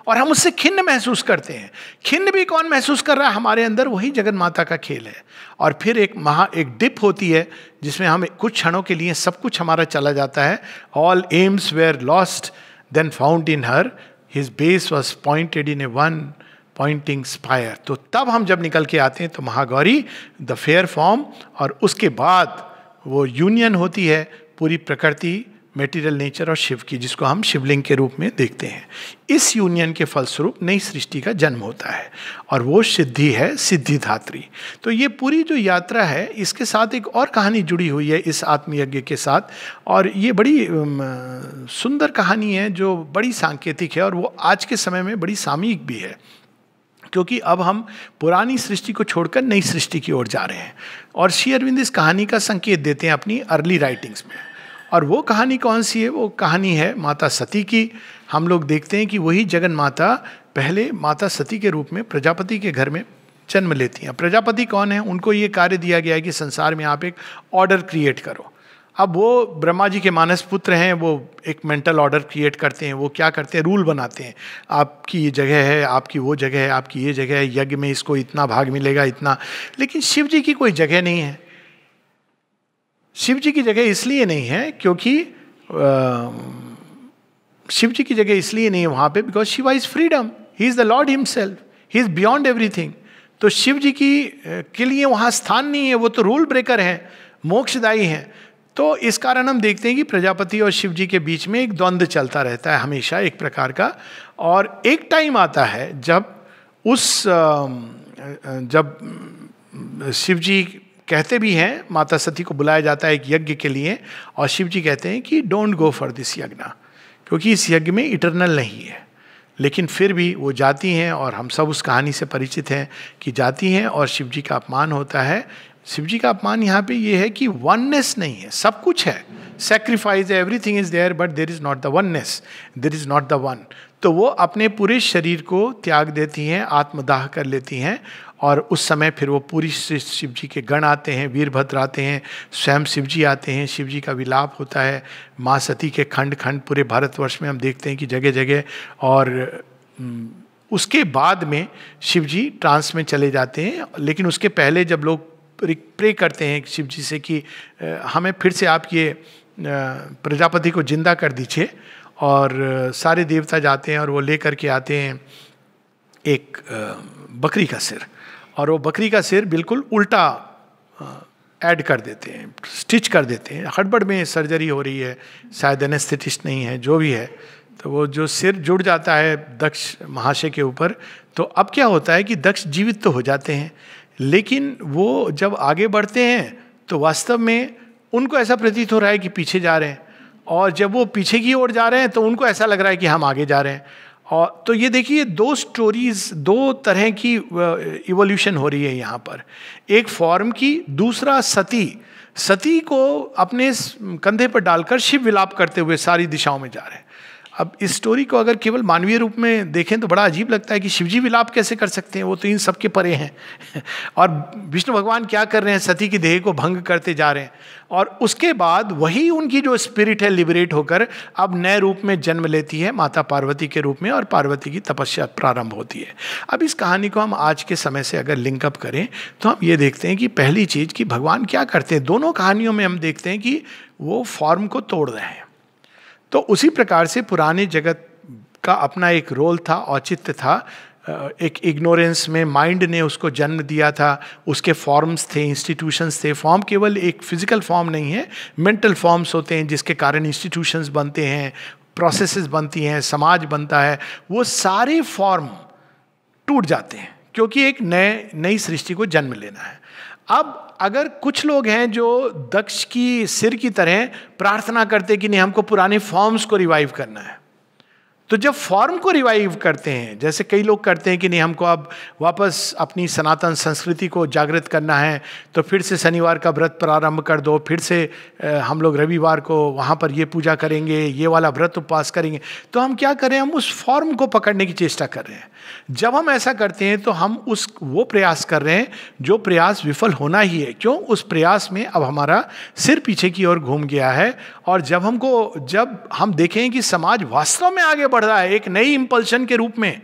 और हम उससे खिन्न महसूस करते हैं। खिन्न भी कौन महसूस कर रहा है? हमारे अंदर वही जगन माता का खेल है। और फिर एक डिप होती है जिसमें हम कुछ क्षणों के लिए सब कुछ हमारा चला जाता है। All aims were lost then found in her, his base was pointed in a one pointing spire. तो तब हम जब निकल के आते हैं तो महागौरी द फेयर फॉर्म, और उसके बाद वो यूनियन होती है पूरी प्रकृति, मेटीरियल नेचर और शिव की, जिसको हम शिवलिंग के रूप में देखते हैं। इस यूनियन के फलस्वरूप नई सृष्टि का जन्म होता है और वो सिद्धि है, सिद्धिदात्री। तो ये पूरी जो यात्रा है, इसके साथ एक और कहानी जुड़ी हुई है इस आत्मयज्ञ के साथ, और ये बड़ी सुंदर कहानी है जो बड़ी सांकेतिक है और वो आज के समय में बड़ी सामयिक भी है, क्योंकि अब हम पुरानी सृष्टि को छोड़कर नई सृष्टि की ओर जा रहे हैं। और श्री अरविंद इस कहानी का संकेत देते हैं अपनी अर्ली राइटिंग्स में। और वो कहानी कौन सी है? वो कहानी है माता सती की। हम लोग देखते हैं कि वही जगन माता पहले माता सती के रूप में प्रजापति के घर में जन्म लेती हैं। प्रजापति कौन है? उनको ये कार्य दिया गया है कि संसार में आप एक ऑर्डर क्रिएट करो। अब वो ब्रह्मा जी के मानस पुत्र हैं, वो एक मेंटल ऑर्डर क्रिएट करते हैं। वो क्या करते हैं? रूल बनाते हैं। आपकी ये जगह है, आपकी वो जगह है, आपकी ये जगह है, यज्ञ में इसको इतना भाग मिलेगा, इतना। लेकिन शिव जी की कोई जगह नहीं है। शिव जी की जगह इसलिए नहीं है क्योंकि शिव जी की जगह इसलिए नहीं है वहाँ पे because Shiva is freedom, he is the Lord himself, he is beyond everything. तो शिव जी के लिए वहाँ स्थान नहीं है, वो तो रूल ब्रेकर हैं, मोक्षदायी हैं। तो इस कारण हम देखते हैं कि प्रजापति और शिव जी के बीच में एक द्वंद्व चलता रहता है हमेशा एक प्रकार का। और एक टाइम आता है जब शिव जी कहते भी हैं, माता सती को बुलाया जाता है एक यज्ञ के लिए, और शिव जी कहते हैं कि डोंट गो फॉर दिस यज्ञ, क्योंकि इस यज्ञ में इटरनल नहीं है। लेकिन फिर भी वो जाती हैं और हम सब उस कहानी से परिचित हैं कि जाती हैं और शिव जी का अपमान होता है। शिव जी का अपमान यहाँ पे ये है कि वननेस नहीं है, सब कुछ है, sacrifice, everything is there, but there is not the oneness, there is not the one. तो वो अपने पूरे शरीर को त्याग देती हैं, आत्मदाह कर लेती हैं। और उस समय फिर वो पूरी शिव जी के गण आते हैं, वीरभद्र आते हैं, स्वयं शिव जी आते हैं, शिव जी का विलाप होता है। माँ सती के खंड खंड पूरे भारतवर्ष में हम देखते हैं कि जगह जगह। और उसके बाद में शिव जी ट्रांस में चले जाते हैं। लेकिन उसके पहले जब लोग प्रे करते हैं शिव जी से कि हमें फिर से आप ये प्रजापति को जिंदा कर दीजिए, और सारे देवता जाते हैं और वो लेकर के आते हैं एक बकरी का सिर, और वो बकरी का सिर बिल्कुल उल्टा ऐड कर देते हैं, स्टिच कर देते हैं। हड़बड़ में सर्जरी हो रही है, शायद एनेस्थेटिस्ट नहीं है, जो भी है। तो वो जो सिर जुड़ जाता है दक्ष महाशय के ऊपर, तो अब क्या होता है कि दक्ष जीवित तो हो जाते हैं, लेकिन वो जब आगे बढ़ते हैं तो वास्तव में उनको ऐसा प्रतीत हो रहा है कि पीछे जा रहे हैं, और जब वो पीछे की ओर जा रहे हैं तो उनको ऐसा लग रहा है कि हम आगे जा रहे हैं। और तो ये देखिए दो स्टोरीज, दो तरह की इवोल्यूशन हो रही है यहाँ पर। एक फॉर्म की, दूसरा सती को अपने कंधे पर डालकर शिव विलाप करते हुए सारी दिशाओं में जा रहे हैं। अब इस स्टोरी को अगर केवल मानवीय रूप में देखें तो बड़ा अजीब लगता है कि शिवजी विलाप कैसे कर सकते हैं, वो तो इन सब के परे हैं। और विष्णु भगवान क्या कर रहे हैं? सती की देह को भंग करते जा रहे हैं। और उसके बाद वही उनकी जो स्पिरिट है लिबरेट होकर अब नए रूप में जन्म लेती है माता पार्वती के रूप में, और पार्वती की तपस्या प्रारंभ होती है। अब इस कहानी को हम आज के समय से अगर लिंकअप करें तो हम ये देखते हैं कि पहली चीज़ कि भगवान क्या करते हैं, दोनों कहानियों में हम देखते हैं कि वो फॉर्म को तोड़ रहे हैं। तो उसी प्रकार से पुराने जगत का अपना एक रोल था, औचित्य था। एक इग्नोरेंस में माइंड ने उसको जन्म दिया था, उसके फॉर्म्स थे, इंस्टीट्यूशंस थे। फॉर्म केवल एक फिजिकल फॉर्म नहीं है, मेंटल फॉर्म्स होते हैं जिसके कारण इंस्टीट्यूशंस बनते हैं, प्रोसेसेस बनती हैं, समाज बनता है। वो सारे फॉर्म टूट जाते हैं क्योंकि एक नई सृष्टि को जन्म लेना है। अब अगर कुछ लोग हैं जो दक्ष की सिर की तरह प्रार्थना करते कि नहीं हमको पुराने फॉर्म्स को रिवाइव करना है, तो जब फॉर्म को रिवाइव करते हैं, जैसे कई लोग करते हैं कि नहीं हमको अब वापस अपनी सनातन संस्कृति को जागृत करना है, तो फिर से शनिवार का व्रत प्रारंभ कर दो, फिर से हम लोग रविवार को वहाँ पर ये पूजा करेंगे, ये वाला व्रत उपवास करेंगे, तो हम क्या करें, हम उस फॉर्म को पकड़ने की चेष्टा कर रहे हैं। जब हम ऐसा करते हैं तो हम वो प्रयास कर रहे हैं जो प्रयास विफल होना ही है। क्यों? उस प्रयास में अब हमारा सिर पीछे की ओर घूम गया है। और जब हम देखें कि समाज वास्तव में आगे बढ़ रहा है एक नई इंपल्शन के रूप में,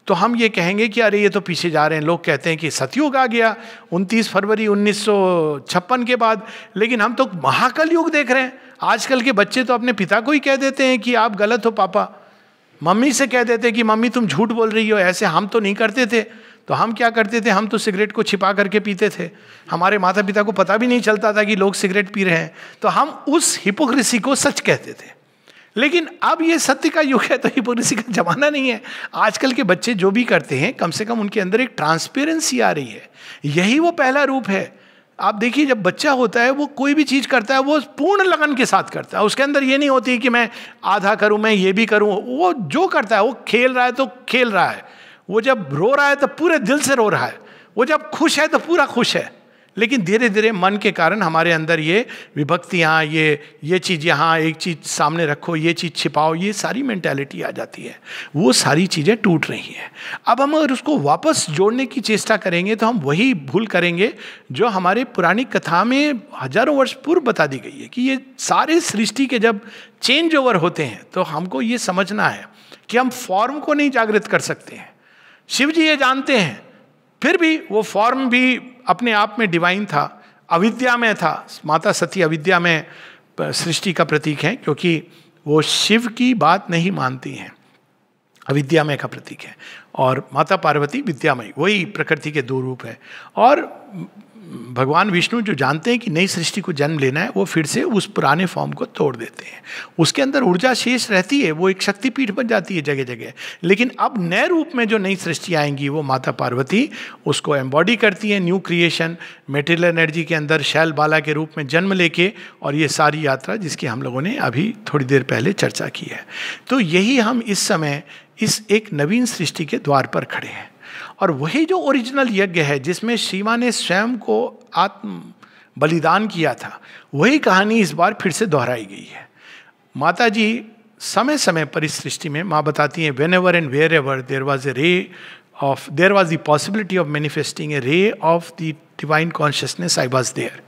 तो हम ये कहेंगे कि अरे ये तो पीछे जा रहे हैं। लोग कहते हैं कि सतयुग आ गया 29 फरवरी 1956 के बाद, लेकिन हम तो महाकल युग देख रहे हैं। आजकल के बच्चे तो अपने पिता को ही कह देते हैं कि आप गलत हो पापा, मम्मी से कह देते कि मम्मी तुम झूठ बोल रही हो। ऐसे हम तो नहीं करते थे। तो हम क्या करते थे, हम तो सिगरेट को छिपा करके पीते थे। हमारे माता पिता को पता भी नहीं चलता था कि लोग सिगरेट पी रहे हैं, तो हम उस हिपोक्रेसी को सच कहते थे। लेकिन अब ये सत्य का युग है, तो हिपोक्रेसी का जमाना नहीं है। आजकल के बच्चे जो भी करते हैं, कम से कम उनके अंदर एक ट्रांसपेरेंसी आ रही है। यही वो पहला रूप है। आप देखिए, जब बच्चा होता है वो कोई भी चीज़ करता है वो पूर्ण लगन के साथ करता है। उसके अंदर ये नहीं होती कि मैं आधा करूं, मैं ये भी करूं। वो जो करता है, वो खेल रहा है तो खेल रहा है, वो जब रो रहा है तो पूरे दिल से रो रहा है, वो जब खुश है तो पूरा खुश है। लेकिन धीरे धीरे मन के कारण हमारे अंदर ये विभक्तियाँ, ये चीज़ यहाँ एक चीज़ सामने रखो, ये चीज़ छिपाओ, ये सारी मेंटालिटी आ जाती है। वो सारी चीज़ें टूट रही हैं। अब हम अगर उसको वापस जोड़ने की चेष्टा करेंगे तो हम वही भूल करेंगे जो हमारे पुरानी कथा में हजारों वर्ष पूर्व बता दी गई है कि ये सारे सृष्टि के जब चेंज ओवर होते हैं तो हमको ये समझना है कि हम फॉर्म को नहीं जागृत कर सकते हैं। शिव जी ये जानते हैं, फिर भी वो फॉर्म भी अपने आप में डिवाइन था, अविद्या में था। माता सती अविद्या में सृष्टि का प्रतीक है, क्योंकि वो शिव की बात नहीं मानती हैं, अविद्यामय का प्रतीक है। और माता पार्वती विद्यामयी, वही प्रकृति के दो रूप है। और भगवान विष्णु जो जानते हैं कि नई सृष्टि को जन्म लेना है, वो फिर से उस पुराने फॉर्म को तोड़ देते हैं। उसके अंदर ऊर्जा शेष रहती है, वो एक शक्तिपीठ बन जाती है जगह जगह। लेकिन अब नए रूप में जो नई सृष्टि आएंगी, वो माता पार्वती उसको एम्बॉडी करती है, न्यू क्रिएशन, मेटेरियल एनर्जी के अंदर शैल बाला के रूप में जन्म लेके। और ये सारी यात्रा जिसकी हम लोगों ने अभी थोड़ी देर पहले चर्चा की है। तो यही हम इस समय इस एक नवीन सृष्टि के द्वार पर खड़े हैं। और वही जो ओरिजिनल यज्ञ है जिसमें शिवा ने स्वयं को आत्म बलिदान किया था, वही कहानी इस बार फिर से दोहराई गई है। माता जी समय समय पर इस सृष्टि में, माँ बताती हैं, whenever and wherever there was the possibility of manifesting a ray of the divine consciousness, I was there.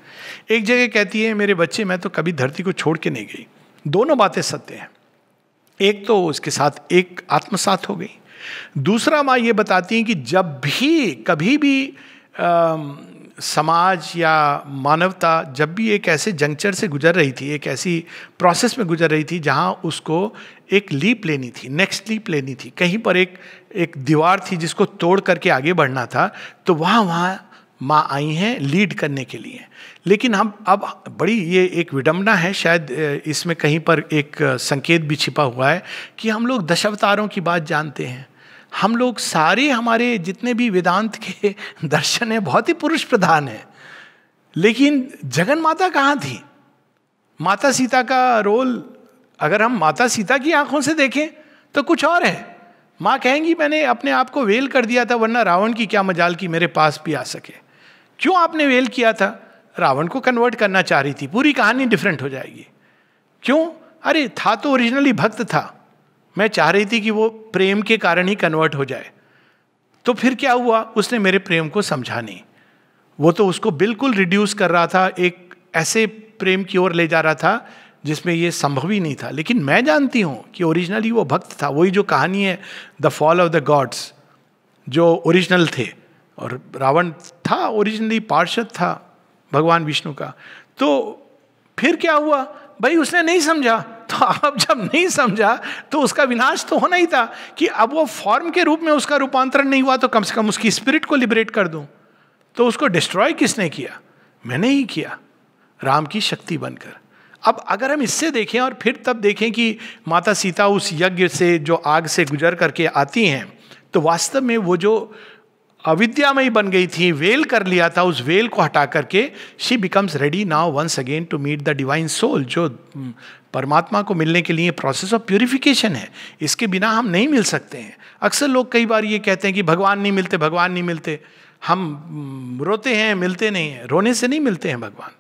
एक जगह कहती है, मेरे बच्चे मैं तो कभी धरती को छोड़ के नहीं गई। दोनों बातें सत्य हैं। एक तो उसके साथ एक आत्मसात हो गई। दूसरा माँ ये बताती हैं कि जब भी कभी भी समाज या मानवता जब भी एक ऐसे जंक्चर से गुजर रही थी, एक ऐसी प्रोसेस में गुजर रही थी जहाँ उसको एक लीप लेनी थी, नेक्स्ट लीप लेनी थी, कहीं पर एक दीवार थी जिसको तोड़ करके आगे बढ़ना था, तो वहाँ माँ आई हैं लीड करने के लिए। लेकिन हम अब बड़ी ये एक विडंबना है, शायद इसमें कहीं पर एक संकेत भी छिपा हुआ है कि हम लोग दशावतारों की बात जानते हैं। हम लोग सारे, हमारे जितने भी वेदांत के दर्शन है बहुत ही पुरुष प्रधान है। लेकिन जगन माता कहाँ थी? माता सीता का रोल अगर हम माता सीता की आंखों से देखें तो कुछ और है। माँ कहेंगी मैंने अपने आप को वेल कर दिया था, वरना रावण की क्या मजाल कि मेरे पास भी आ सके। क्यों आपने वेल किया था? रावण को कन्वर्ट करना चाह रही थी, पूरी कहानी डिफरेंट हो जाएगी। क्यों? अरे था तो ओरिजिनली भक्त था, मैं चाह रही थी कि वो प्रेम के कारण ही कन्वर्ट हो जाए। तो फिर क्या हुआ? उसने मेरे प्रेम को समझा नहीं। वो तो उसको बिल्कुल रिड्यूस कर रहा था, एक ऐसे प्रेम की ओर ले जा रहा था जिसमें ये संभव ही नहीं था। लेकिन मैं जानती हूँ कि ओरिजिनली वो भक्त था। वही जो कहानी है the fall of the gods, जो ओरिजिनल थे। और रावण था ओरिजिनली पार्षद था भगवान विष्णु का। तो फिर क्या हुआ भाई? उसने नहीं समझा। तो अब जब नहीं समझा तो उसका विनाश तो होना ही था कि अब वो फॉर्म के रूप में उसका रूपांतरण नहीं हुआ, तो कम से कम उसकी स्पिरिट को लिबरेट कर दूं। तो उसको डिस्ट्रॉय किसने किया? मैंने ही किया, राम की शक्ति बनकर। अब अगर हम इससे देखें और फिर तब देखें कि माता सीता उस यज्ञ से जो आग से गुजर करके आती हैं, तो वास्तव में वो जो अविद्यामयी बन गई थी, वेल कर लिया था, उस वेल को हटा करके she becomes ready now once again to meet the divine soul, जो परमात्मा को मिलने के लिए प्रोसेस ऑफ प्यूरिफिकेशन है। इसके बिना हम नहीं मिल सकते हैं। अक्सर लोग कई बार ये कहते हैं कि भगवान नहीं मिलते, भगवान नहीं मिलते। हम रोते हैं, मिलते नहीं हैं। रोने से नहीं मिलते हैं भगवान।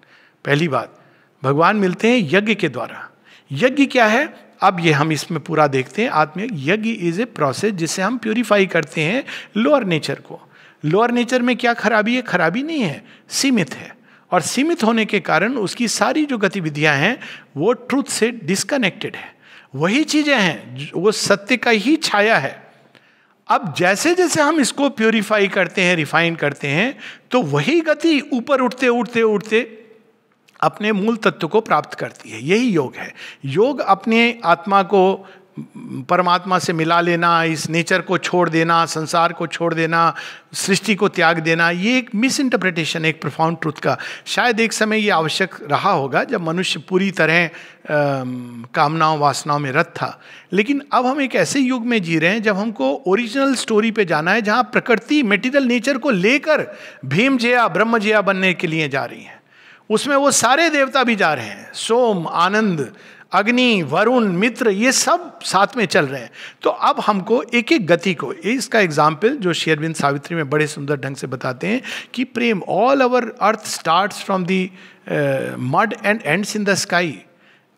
पहली बात, भगवान मिलते हैं यज्ञ के द्वारा। यज्ञ क्या है, अब ये हम इसमें पूरा देखते हैं। आत्मिक यज्ञ इज ए प्रोसेस जिससे हम प्यूरिफाई करते हैं लोअर नेचर को। लोअर नेचर में क्या खराबी है? खराबी नहीं है, सीमित है। और सीमित होने के कारण उसकी सारी जो गतिविधियां हैं वो ट्रुथ से डिस्कनेक्टेड है। वही चीजें हैं, वो सत्य का ही छाया है। अब जैसे जैसे हम इसको प्यूरिफाई करते हैं, रिफाइन करते हैं, तो वही गति ऊपर उठते उठते उठते अपने मूल तत्व को प्राप्त करती है। यही योग है। योग अपने आत्मा को परमात्मा से मिला लेना, इस नेचर को छोड़ देना, संसार को छोड़ देना, सृष्टि को त्याग देना, ये एक मिस इंटरप्रिटेशन, एक प्रोफाउंड ट्रुथ का शायद एक समय ये आवश्यक रहा होगा जब मनुष्य पूरी तरह कामनाओं वासनाओं में रत था। लेकिन अब हम एक ऐसे युग में जी रहे हैं जब हमको ओरिजिनल स्टोरी पे जाना है, जहाँ प्रकृति मेटीरियल नेचर को लेकर भीम जया ब्रह्म जया बनने के लिए जा रही है। उसमें वो सारे देवता भी जा रहे हैं, सोम, आनंद, अग्नि, वरुण, मित्र, ये सब साथ में चल रहे हैं। तो अब हमको एक एक गति को, इसका एग्जाम्पल जो श्री अरविंद सावित्री में बड़े सुंदर ढंग से बताते हैं कि प्रेम, all our earth starts from the mud and ends in the sky.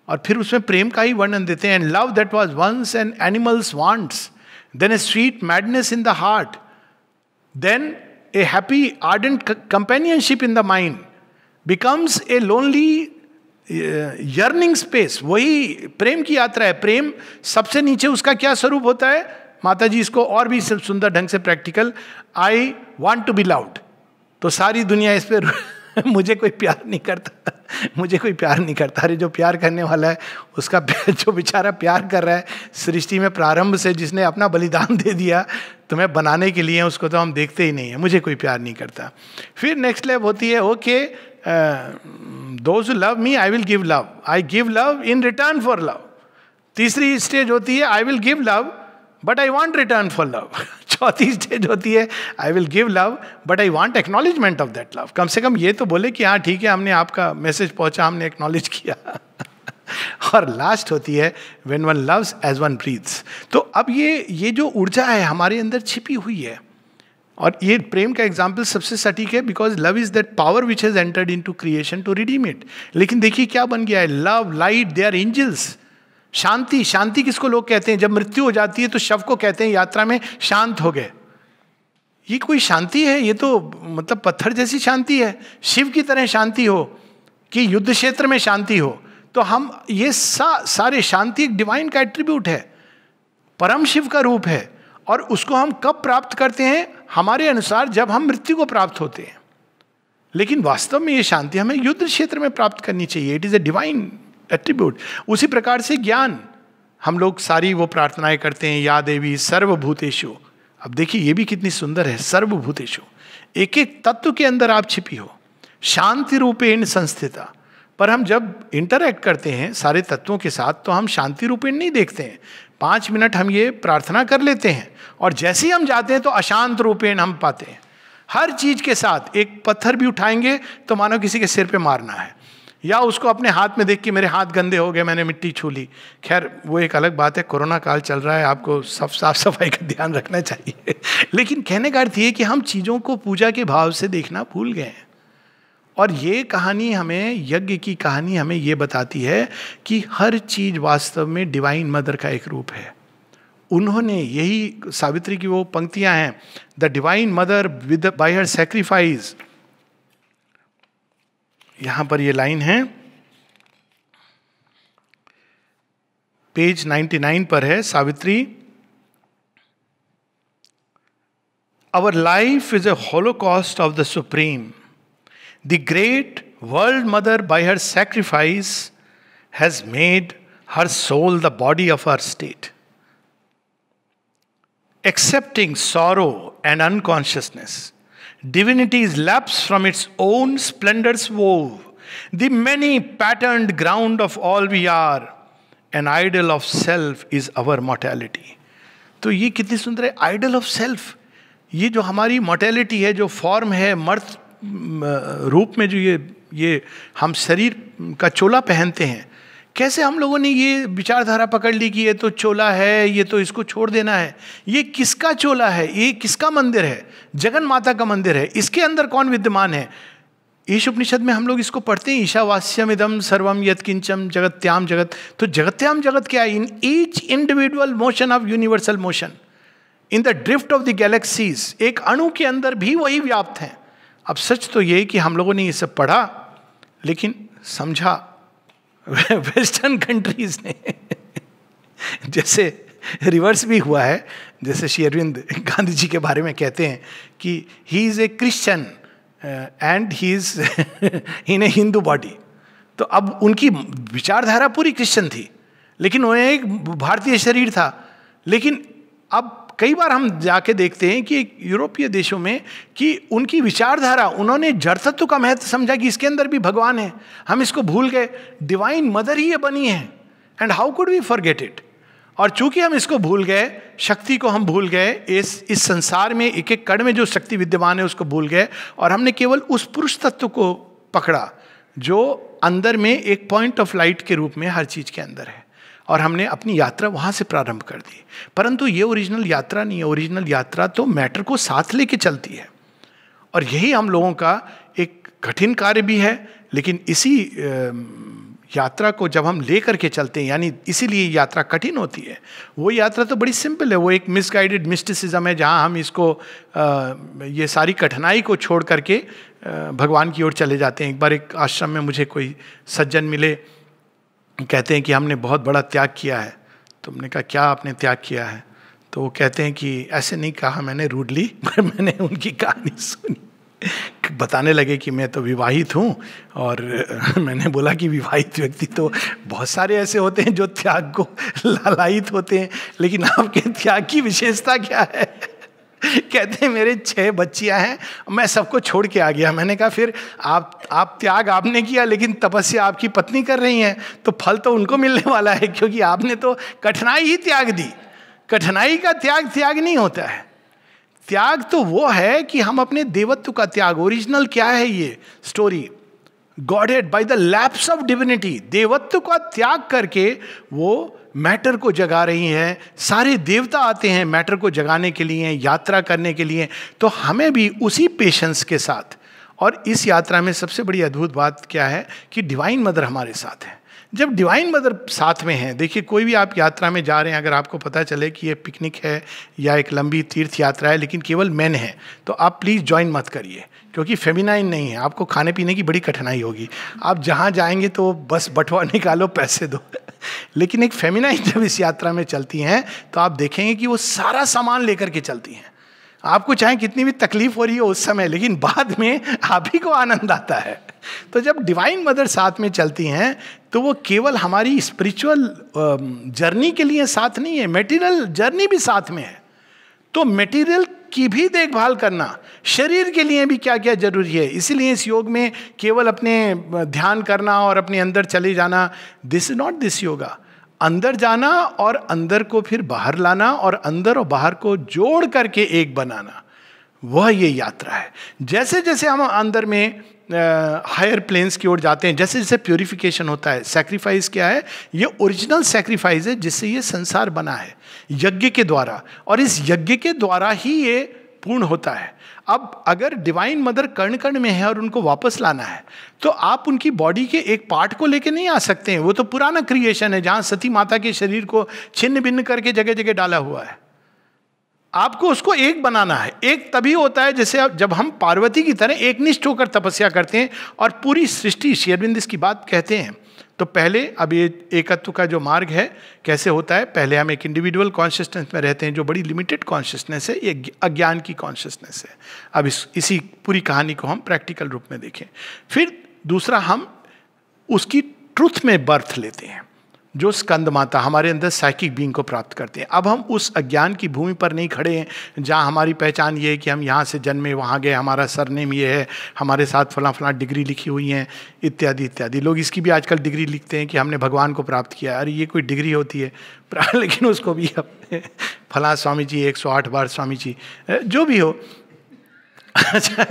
और फिर उसमें प्रेम का ही वर्णन देते हैं। And love that was once an animal's wants, then a sweet madness in the heart, then a happy ardent companionship in the mind, becomes a lonely yearning space. वही प्रेम की यात्रा है। प्रेम सबसे नीचे उसका क्या स्वरूप होता है? माता जी इसको और भी सुंदर ढंग से practical, I want to be loud. तो सारी दुनिया इस पर मुझे कोई प्यार नहीं करता, मुझे कोई प्यार नहीं करता। अरे जो प्यार करने वाला है उसका जो बेचारा प्यार कर रहा है सृष्टि में प्रारंभ से, जिसने अपना बलिदान दे दिया तुम्हें बनाने के लिए, उसको तो हम देखते ही नहीं है, मुझे कोई प्यार नहीं करता। फिर नेक्स्ट लेवल होती है, okay those who love me I will give love, I give love in return for love। तीसरी स्टेज होती है, I will give love but I want return for love। चौथी स्टेज होती है, I will give love but I want acknowledgement of that love। कम से कम ये तो बोले कि हाँ ठीक है, हमने आपका मैसेज पहुंचा, हमने एक्नॉलेज किया। और लास्ट होती है when one loves as one breathes। तो अब ये जो ऊर्जा है हमारे अंदर छिपी हुई है, और ये प्रेम का एग्जाम्पल सबसे सटीक है, because love is that power which has entered into creation to redeem it. लेकिन देखिए क्या बन गया है, love, light, they are angels. शांति, शांति किसको लोग कहते हैं? जब मृत्यु हो जाती है तो शव को कहते हैं यात्रा में शांत हो गए। ये कोई शांति है? ये तो मतलब पत्थर जैसी शांति है। शिव की तरह शांति हो कि युद्ध क्षेत्र में शांति हो, तो हम ये सारे शांति एक डिवाइन का एट्रीब्यूट है, परम शिव का रूप है। और उसको हम कब प्राप्त करते हैं? हमारे अनुसार जब हम मृत्यु को प्राप्त होते हैं। लेकिन वास्तव में ये शांति हमें युद्ध क्षेत्र में प्राप्त करनी चाहिए। It is a divine attribute. उसी प्रकार से ज्ञान, हम लोग सारी वो प्रार्थनाएं करते हैं, या देवी सर्वभूतेषु। अब देखिए ये भी कितनी सुंदर है, सर्वभूतेषु, एक एक तत्व के अंदर आप छिपी हो, शांति रूपेण संस्थिता। पर हम जब इंटरैक्ट करते हैं सारे तत्वों के साथ तो हम शांति रूपेण नहीं देखते हैं। 5 मिनट हम ये प्रार्थना कर लेते हैं और जैसे ही हम जाते हैं तो अशांत रूपेण हम पाते हैं। हर चीज के साथ एक पत्थर भी उठाएंगे तो मानो किसी के सिर पे मारना है, या उसको अपने हाथ में देख के मेरे हाथ गंदे हो गए, मैंने मिट्टी छू ली। खैर वो एक अलग बात है, कोरोना काल चल रहा है, आपको सब साफ सफाई का ध्यान रखना चाहिए। लेकिन कहने का अर्थ ये कि हम चीज़ों को पूजा के भाव से देखना भूल गए हैं। और ये कहानी हमें, यज्ञ की कहानी हमें ये बताती है कि हर चीज वास्तव में डिवाइन मदर का एक रूप है। उन्होंने, यही सावित्री की वो पंक्तियां हैं, the divine mother with by her sacrifice. यहां पर ये लाइन है, पेज 99 पर है, Savitri, our life is a holocaust of the supreme. The great world mother by her sacrifice has made her soul the body of her state. Accepting sorrow and unconsciousness, divinity is lapsed from its own splendor's wove, the many patterned ground of all we are. An idol of self is our mortality. तो ये कितनी सुंदर है, idol of self। ये जो हमारी mortality है, जो फॉर्म है मर्त रूप में, जो ये हम शरीर का चोला पहनते हैं, कैसे हम लोगों ने ये विचारधारा पकड़ ली कि ये तो चोला है, ये तो इसको छोड़ देना है। ये किसका चोला है? ये किसका मंदिर है? जगन माता का मंदिर है। इसके अंदर कौन विद्यमान है? ईश उपनिषद में हम लोग इसको पढ़ते हैं, ईशावास्यम इदम सर्वम यत्किंचम जगत्याम जगत। तो जगत्याम जगत क्या है? In each individual motion of universal motion, in the drift of the galaxies, एक अणु के अंदर भी वही व्याप्त है। अब सच तो ये कि हम लोगों ने ये सब पढ़ा, लेकिन समझा वेस्टर्न कंट्रीज ने। जैसे रिवर्स भी हुआ है, जैसे श्री अरविंद गांधी जी के बारे में कहते हैं कि he is a Christian and he is in A Hindu body. तो अब उनकी विचारधारा पूरी क्रिश्चियन थी, लेकिन उन्हें एक भारतीय शरीर था। लेकिन अब कई बार हम जाके देखते हैं कि यूरोपीय देशों में कि उनकी विचारधारा, उन्होंने जड़ तत्व का महत्व समझा कि इसके अंदर भी भगवान है। हम इसको भूल गए, डिवाइन मदर ही ये बनी है, and how could we forget it. और चूंकि हम इसको भूल गए, शक्ति को हम भूल गए, इस संसार में एक एक कण में जो शक्ति विद्यमान है उसको भूल गए, और हमने केवल उस पुरुष तत्व को पकड़ा जो अंदर में एक पॉइंट ऑफ लाइट के रूप में हर चीज के अंदर है, और हमने अपनी यात्रा वहाँ से प्रारंभ कर दी। परंतु ये ओरिजिनल यात्रा नहीं है। ओरिजिनल यात्रा तो मैटर को साथ लेके चलती है, और यही हम लोगों का एक कठिन कार्य भी है। लेकिन इसी यात्रा को जब हम ले करके चलते हैं, यानी इसीलिए यात्रा कठिन होती है। वो यात्रा तो बड़ी सिंपल है, वो एक मिसगाइडेड मिस्टिसिज्म है, जहाँ हम इसको ये सारी कठिनाई को छोड़ करके भगवान की ओर चले जाते हैं। एक बार एक आश्रम में मुझे कोई सज्जन मिले, कहते हैं कि हमने बहुत बड़ा त्याग किया है। तो हमने कहा क्या आपने त्याग किया है? तो वो कहते हैं कि ऐसे नहीं कहा मैंने रूडली, पर मैंने उनकी कहानी सुनी। बताने लगे कि मैं तो विवाहित हूँ, और मैंने बोला कि विवाहित व्यक्ति तो बहुत सारे ऐसे होते हैं जो त्याग को लालायित होते हैं, लेकिन आपके त्याग की विशेषता क्या है? कहते हैं मेरे 6 बच्चियां हैं, मैं सबको छोड़ के आ गया। मैंने कहा फिर आप त्याग आपने किया, लेकिन तपस्या आपकी पत्नी कर रही हैं, तो फल तो उनको मिलने वाला है, क्योंकि आपने तो कठिनाई ही त्याग दी। कठिनाई का त्याग नहीं होता है। त्याग तो वो है कि हम अपने देवत्व का त्याग। ओरिजिनल क्या है ये story? Godhead by the lapse of divinity, देवत्व का त्याग करके वो मैटर को जगा रही हैं। सारे देवता आते हैं मैटर को जगाने के लिए, यात्रा करने के लिए। तो हमें भी उसी पेशेंस के साथ, और इस यात्रा में सबसे बड़ी अद्भुत बात क्या है कि डिवाइन मदर हमारे साथ है। जब डिवाइन मदर साथ में है, देखिए कोई भी आप यात्रा में जा रहे हैं, अगर आपको पता चले कि ये पिकनिक है या एक लंबी तीर्थ यात्रा है लेकिन केवल मेन है, तो आप प्लीज़ ज्वाइन मत करिए, क्योंकि फेमिनाइन नहीं है। आपको खाने पीने की बड़ी कठिनाई होगी। आप जहाँ जाएंगे तो बस बटुआ निकालो, पैसे दो। लेकिन एक फेमिनाइन जब इस यात्रा में चलती हैं तो आप देखेंगे कि वो सारा सामान लेकर के चलती हैं। आपको चाहे कितनी भी तकलीफ हो रही हो उस समय, लेकिन बाद में आप ही को आनंद आता है। तो जब डिवाइन मदर साथ में चलती हैं तो वो केवल हमारी स्पिरिचुअल जर्नी के लिए साथ नहीं है, मेटीरियल जर्नी भी साथ में है। तो मेटीरियल की भी देखभाल करना, शरीर के लिए भी क्या क्या जरूरी है। इसीलिए इस योग में केवल अपने ध्यान करना और अपने अंदर चले जाना, this is not this yoga. अंदर जाना और अंदर को फिर बाहर लाना, और अंदर और बाहर को जोड़ करके एक बनाना, वह ये यात्रा है। जैसे जैसे हम अंदर में हायर प्लेन्स की ओर जाते हैं, जैसे जैसे प्योरिफिकेशन होता है। सैक्रिफाइस क्या है? ये ओरिजिनल सैक्रिफाइस है जिससे ये संसार बना है, यज्ञ के द्वारा, और इस यज्ञ के द्वारा ही ये पूर्ण होता है। अब अगर डिवाइन मदर कर्ण कर्ण में है और उनको वापस लाना है, तो आप उनकी बॉडी के एक पार्ट को लेके नहीं आ सकते हैं। वो तो पुराना क्रिएशन है, जहाँ सती माता के शरीर को छिन्न भिन्न करके जगह जगह डाला हुआ है। आपको उसको एक बनाना है। एक तभी होता है जैसे जब हम पार्वती की तरह एकनिष्ठ होकर तपस्या करते हैं, और पूरी सृष्टि, श्री अरविंद इसकी बात कहते हैं। तो पहले अब ये एकत्व का जो मार्ग है कैसे होता है, पहले हम एक इंडिविजुअल कॉन्शियसनेस में रहते हैं जो बड़ी लिमिटेड कॉन्शियसनेस है, ये अज्ञान की कॉन्शियसनेस है। अब इसी पूरी कहानी को हम प्रैक्टिकल रूप में देखें। फिर दूसरा, हम उसकी ट्रुथ में बर्थ लेते हैं, जो स्कंद माता हमारे अंदर साइकिक बीइंग को प्राप्त करते हैं। अब हम उस अज्ञान की भूमि पर नहीं खड़े हैं जहाँ हमारी पहचान ये है कि हम यहाँ से जन्मे, वहाँ गए, हमारा सरनेम ये है, हमारे साथ फलां फलां डिग्री लिखी हुई हैं, इत्यादि इत्यादि। लोग इसकी भी आजकल डिग्री लिखते हैं कि हमने भगवान को प्राप्त किया। अरे ये कोई डिग्री होती है? लेकिन उसको भी अपने फलां स्वामी जी 108 बार स्वामी जी, जो भी हो। अच्छा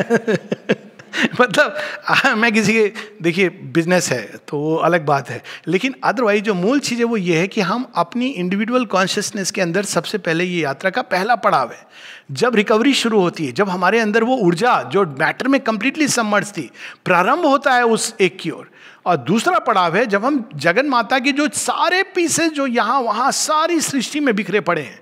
मतलब मैं किसी के, देखिए बिजनेस है तो वो अलग बात है, लेकिन अदरवाइज जो मूल चीज़ है वो ये है कि हम अपनी इंडिविजुअल कॉन्शियसनेस के अंदर, सबसे पहले ये यात्रा का पहला पड़ाव है। जब रिकवरी शुरू होती है, जब हमारे अंदर वो ऊर्जा जो मैटर में कंप्लीटली सबमर्ज थी, प्रारंभ होता है उस एक की ओर। और दूसरा पड़ाव है जब हम जगन माता के जो सारे पीसेस जो यहाँ वहाँ सारी सृष्टि में बिखरे पड़े हैं,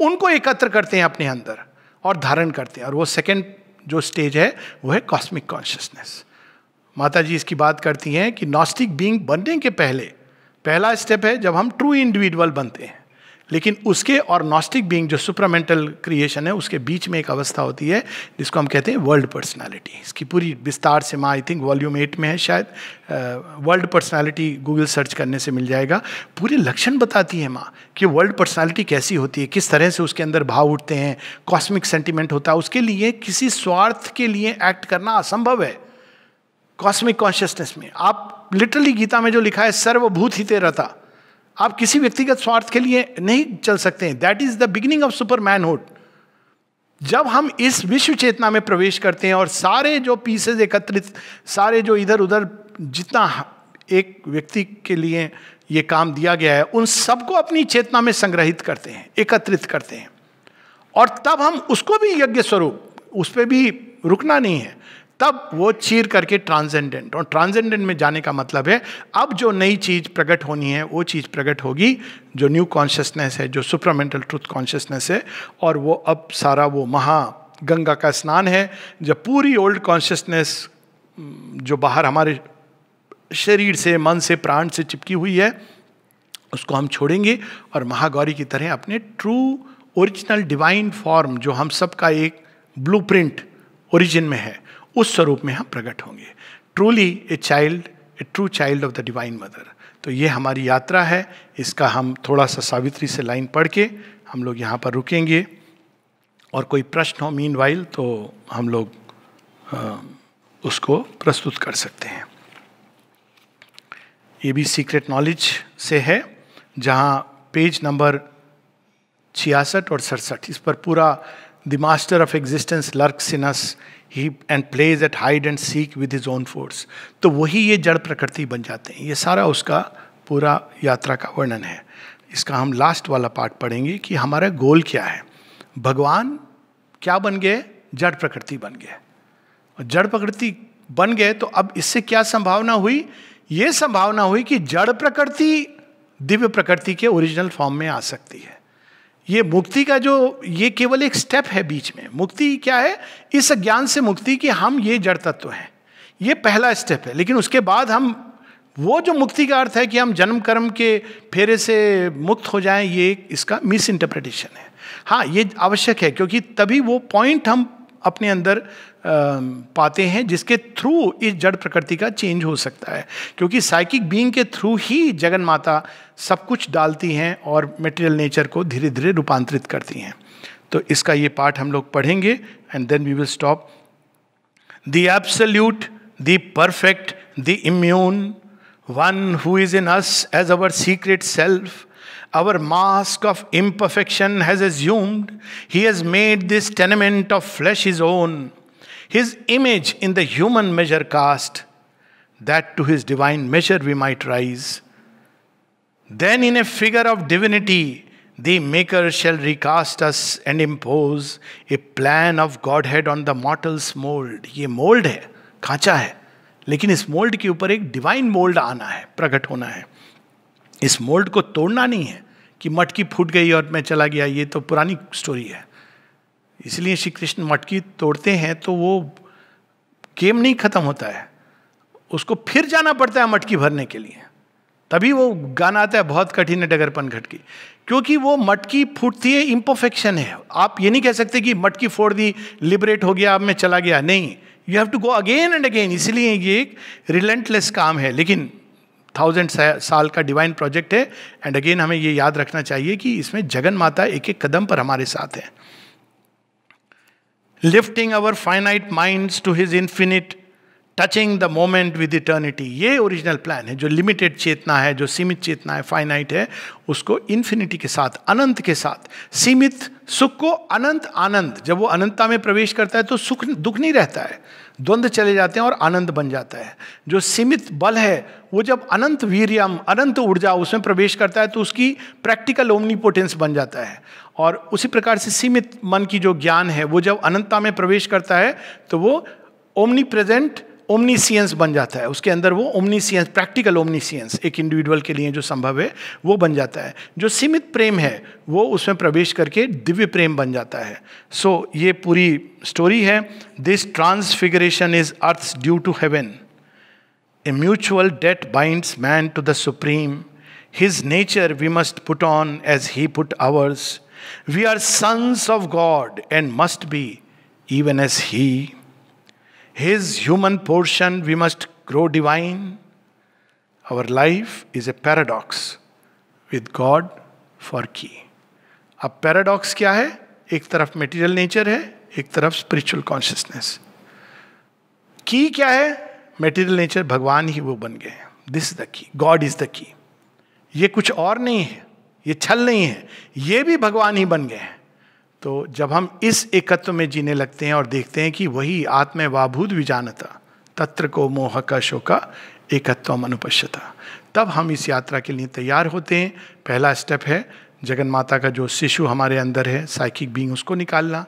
उनको एकत्र करते हैं अपने अंदर और धारण करते हैं। और वो सेकेंड जो स्टेज है वो है कॉस्मिक कॉन्शियसनेस। माता जी इसकी बात करती हैं कि नॉस्टिक बीइंग बनने के पहले पहला स्टेप है जब हम ट्रू इंडिविजुअल बनते हैं, लेकिन उसके और नॉस्टिक बीइंग जो सुपरामेंटल क्रिएशन है उसके बीच में एक अवस्था होती है जिसको हम कहते हैं वर्ल्ड पर्सनालिटी। इसकी पूरी विस्तार से माँ आई थिंक वॉल्यूम 8 में है शायद, वर्ल्ड पर्सनालिटी गूगल सर्च करने से मिल जाएगा। पूरे लक्षण बताती है माँ कि वर्ल्ड पर्सनालिटी कैसी होती है, किस तरह से उसके अंदर भाव उठते हैं, कॉस्मिक सेंटिमेंट होता है। उसके लिए किसी स्वार्थ के लिए एक्ट करना असंभव है कॉस्मिक कॉन्शियसनेस में। आप लिटरली गीता में जो लिखा है सर्वभूत हिते रता, आप किसी व्यक्तिगत स्वार्थ के लिए नहीं चल सकते हैं। That is the beginning of supermanhood. जब हम इस विश्व चेतना में प्रवेश करते हैं और सारे जो पीसेस एकत्रित, सारे जो इधर उधर जितना एक व्यक्ति के लिए ये काम दिया गया है, उन सबको अपनी चेतना में संग्रहित करते हैं, एकत्रित करते हैं, और तब हम उसको भी यज्ञ स्वरूप, उस पर भी रुकना नहीं है, तब वो चीर करके ट्रांसेंडेंट। और ट्रांसेंडेंट में जाने का मतलब है अब जो नई चीज प्रकट होनी है वो चीज प्रकट होगी, जो न्यू कॉन्शियसनेस है, जो सुपरामेंटल ट्रुथ कॉन्शियसनेस है। और वो अब सारा वो महागंगा का स्नान है जब पूरी ओल्ड कॉन्शियसनेस जो बाहर हमारे शरीर से, मन से, प्राण से चिपकी हुई है, उसको हम छोड़ेंगे और महागौरी की तरह अपने ट्रू ओरिजिनल डिवाइन फॉर्म, जो हम सबका एक ब्लूप्रिंट ओरिजिन में है, उस स्वरूप में हम प्रकट होंगे। Truly a child, A true child of the divine mother. तो ये हमारी यात्रा है। इसका हम थोड़ा सा सावित्री से लाइन पढ़ के हम लोग यहाँ पर रुकेंगे, और कोई प्रश्न हो मीनवाइल तो हम लोग उसको प्रस्तुत कर सकते हैं। ये भी सीक्रेट नॉलेज से है, जहाँ पेज नंबर 66 और 67, इस पर पूरा the master of existence lurks in us he and pledge eight hide and seek with his own force. तो वही ये जड़ प्रकृति बन जाते हैं। ये सारा उसका पूरा यात्रा का वर्णन है। इसका हम लास्ट वाला पार्ट पढ़ेंगे कि हमारा गोल क्या है। भगवान क्या बन गए? जड़ प्रकृति बन गए। और जड़ प्रकृति बन गए तो अब इससे क्या संभावना हुई? ये संभावना हुई कि जड़ प्रकृति दिव्य प्रकृति के ओरिजिनल फॉर्म में आ सकती है। ये मुक्ति का जो, ये केवल एक स्टेप है बीच में। मुक्ति क्या है? इस अज्ञान से मुक्ति कि हम ये जड़ तत्व हैं, ये पहला स्टेप है। लेकिन उसके बाद हम वो जो मुक्ति का अर्थ है कि हम जन्म कर्म के फेरे से मुक्त हो जाएं, ये इसका मिस इंटरप्रिटेशन है। हाँ, ये आवश्यक है क्योंकि तभी वो पॉइंट हम अपने अंदर पाते हैं जिसके थ्रू इस जड़ प्रकृति का चेंज हो सकता है। क्योंकि साइकिक बीइंग के थ्रू ही जगन माता सब कुछ डालती हैं और मटेरियल नेचर को धीरे धीरे रूपांतरित करती हैं। तो इसका ये पार्ट हम लोग पढ़ेंगे and then we will stop. The absolute, the perfect, the immune, one who is in us as our secret self, our mask of imperfection has assumed, he has made this tenement of flesh his own, his image in the human measure cast, that to his divine measure we might rise. Then in a figure of divinity, the Maker shall recast us and impose a plan of Godhead on the mortal's mold. ये mold है, खांचा है, लेकिन इस mold के ऊपर एक divine mold आना है, प्रकट होना है। इस मोल्ड को तोड़ना नहीं है कि मटकी फूट गई और मैं चला गया, ये तो पुरानी स्टोरी है। इसलिए श्री कृष्ण मटकी तोड़ते हैं तो वो गेम नहीं खत्म होता है, उसको फिर जाना पड़ता है मटकी भरने के लिए। तभी वो गाना आता है, बहुत कठिन है डगरपन घटकी, क्योंकि वो मटकी फूटती है, इम्परफेक्शन है। आप ये नहीं कह सकते कि मटकी फोड़ दी, लिबरेट हो गया, अब मैं चला गया। नहीं, you have to go again and again. इसलिए ये एक रिलेंटलेस काम है, लेकिन 1000 साल का डिवाइन प्रोजेक्ट है। एंड अगेन हमें ये याद रखना चाहिए कि इसमें जगन माता एक एक कदम पर हमारे साथ है। Lifting our finite minds to his infinite touching the moment with eternity. ये ओरिजिनल प्लान है। जो लिमिटेड चेतना है, जो सीमित चेतना है, फाइनाइट है, उसको इन्फिनिटी के साथ, अनंत के साथ, सीमित सुख को अनंत आनंद, जब वो अनंतता में प्रवेश करता है तो सुख दुख नहीं रहता है, द्वंद्व चले जाते हैं और आनंद बन जाता है। जो सीमित बल है वो जब अनंत वीर्यम, अनंत ऊर्जा उसमें प्रवेश करता है तो उसकी प्रैक्टिकल ओमनीपोटेंस बन जाता है। और उसी प्रकार से सीमित मन की जो ज्ञान है वो जब अनंतता में प्रवेश करता है तो वो ओमनी प्रेजेंट ओमनीसियंस बन जाता है। उसके अंदर वो ओमनीसियंस, प्रैक्टिकल ओमनीसियंस एक इंडिविजुअल के लिए जो संभव है वो बन जाता है। जो सीमित प्रेम है वो उसमें प्रवेश करके दिव्य प्रेम बन जाता है। सो ये पूरी स्टोरी है। This transfiguration is earth's due to heaven. A mutual debt binds man to the supreme. His nature we must put on as he put ours. We are sons of God and must be even as he. His human portion we must grow divine. Our life is a paradox with God for key. अब paradox क्या है? एक तरफ material nature है, एक तरफ spiritual consciousness. की क्या है? मेटीरियल नेचर, भगवान ही वो बन गए। दिस इज द की, गॉड इज द की। ये कुछ और नहीं है, ये छल नहीं है, ये भी भगवान ही बन गए हैं। तो जब हम इस एकत्व में जीने लगते हैं और देखते हैं कि वही आत्मे वाभूत विजानता तत्र को मोह का शोका एकत्वम अनुपश्यता, तब हम इस यात्रा के लिए तैयार होते हैं। पहला स्टेप है जगन माता का जो शिशु हमारे अंदर है, साइकिक बीइंग, उसको निकालना।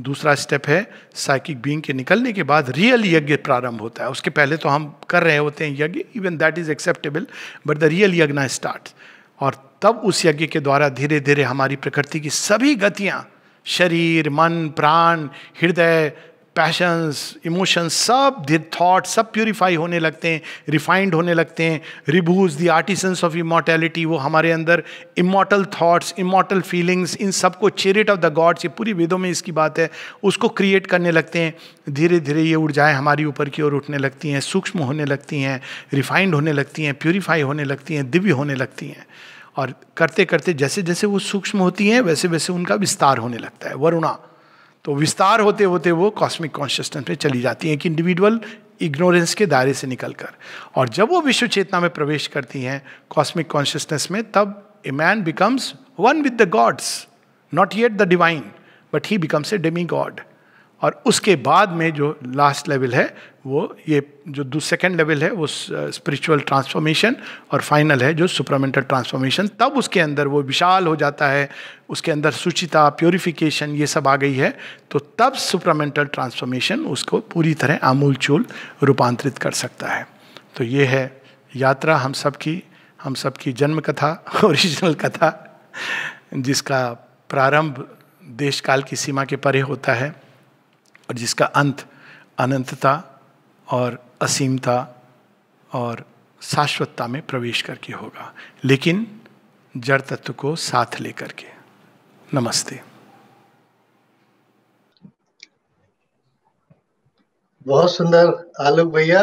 दूसरा स्टेप है साइकिक बीइंग के निकलने के बाद रियल यज्ञ प्रारंभ होता है। उसके पहले तो हम कर रहे होते हैं यज्ञ, even that is acceptable, but the real यज्ञ स्टार्ट। और तब उस यज्ञ के द्वारा धीरे धीरे हमारी प्रकृति की सभी गतियाँ, शरीर, मन, प्राण, हृदय, पैशंस, इमोशंस, सब थॉट सब प्यूरिफाई होने लगते हैं, रिफाइंड होने लगते हैं। रिभूज द आर्टिसंस ऑफ इमॉर्टैलिटी, वो हमारे अंदर इमॉर्टल थॉट्स, इमॉर्टल फीलिंग्स, इन सबको चैरिट ऑफ द गॉड्स, ये पूरी वेदों में इसकी बात है, उसको क्रिएट करने लगते हैं। धीरे धीरे ये ऊर्जाएं हमारी ऊपर की ओर उठने लगती हैं, सूक्ष्म होने लगती हैं, रिफाइंड होने लगती हैं, प्यूरिफाई होने लगती हैं, दिव्य होने लगती हैं। और करते करते जैसे जैसे वो सूक्ष्म होती हैं वैसे वैसे उनका विस्तार होने लगता है, वरुणा। तो विस्तार होते होते वो कॉस्मिक कॉन्शियसनेस में चली जाती हैं, एक इंडिविजुअल इग्नोरेंस के दायरे से निकलकर। और जब वो विश्व चेतना में प्रवेश करती हैं कॉस्मिक कॉन्शियसनेस में, तब a man becomes one with the gods, not yet the divine, but he becomes a Demi God. और उसके बाद में जो लास्ट लेवल है वो ये जो सेकेंड लेवल है वो स्पिरिचुअल ट्रांसफॉर्मेशन, और फाइनल है जो सुपरामेंटल ट्रांसफॉर्मेशन। तब उसके अंदर वो विशाल हो जाता है, उसके अंदर सुचिता, प्योरिफिकेशन, ये सब आ गई है। तो तब सुपरामेंटल ट्रांसफॉर्मेशन उसको पूरी तरह आमूलचूल रूपांतरित कर सकता है। तो ये है यात्रा हम सबकी जन्म कथा, ओरिजिनल कथा, जिसका प्रारंभ देश काल की सीमा के परे होता है और जिसका अंत अनंतता और असीमता और शाश्वतता में प्रवेश करके होगा, लेकिन जड़ तत्व को साथ लेकर के। नमस्ते।
बहुत सुंदर आलोक भैया,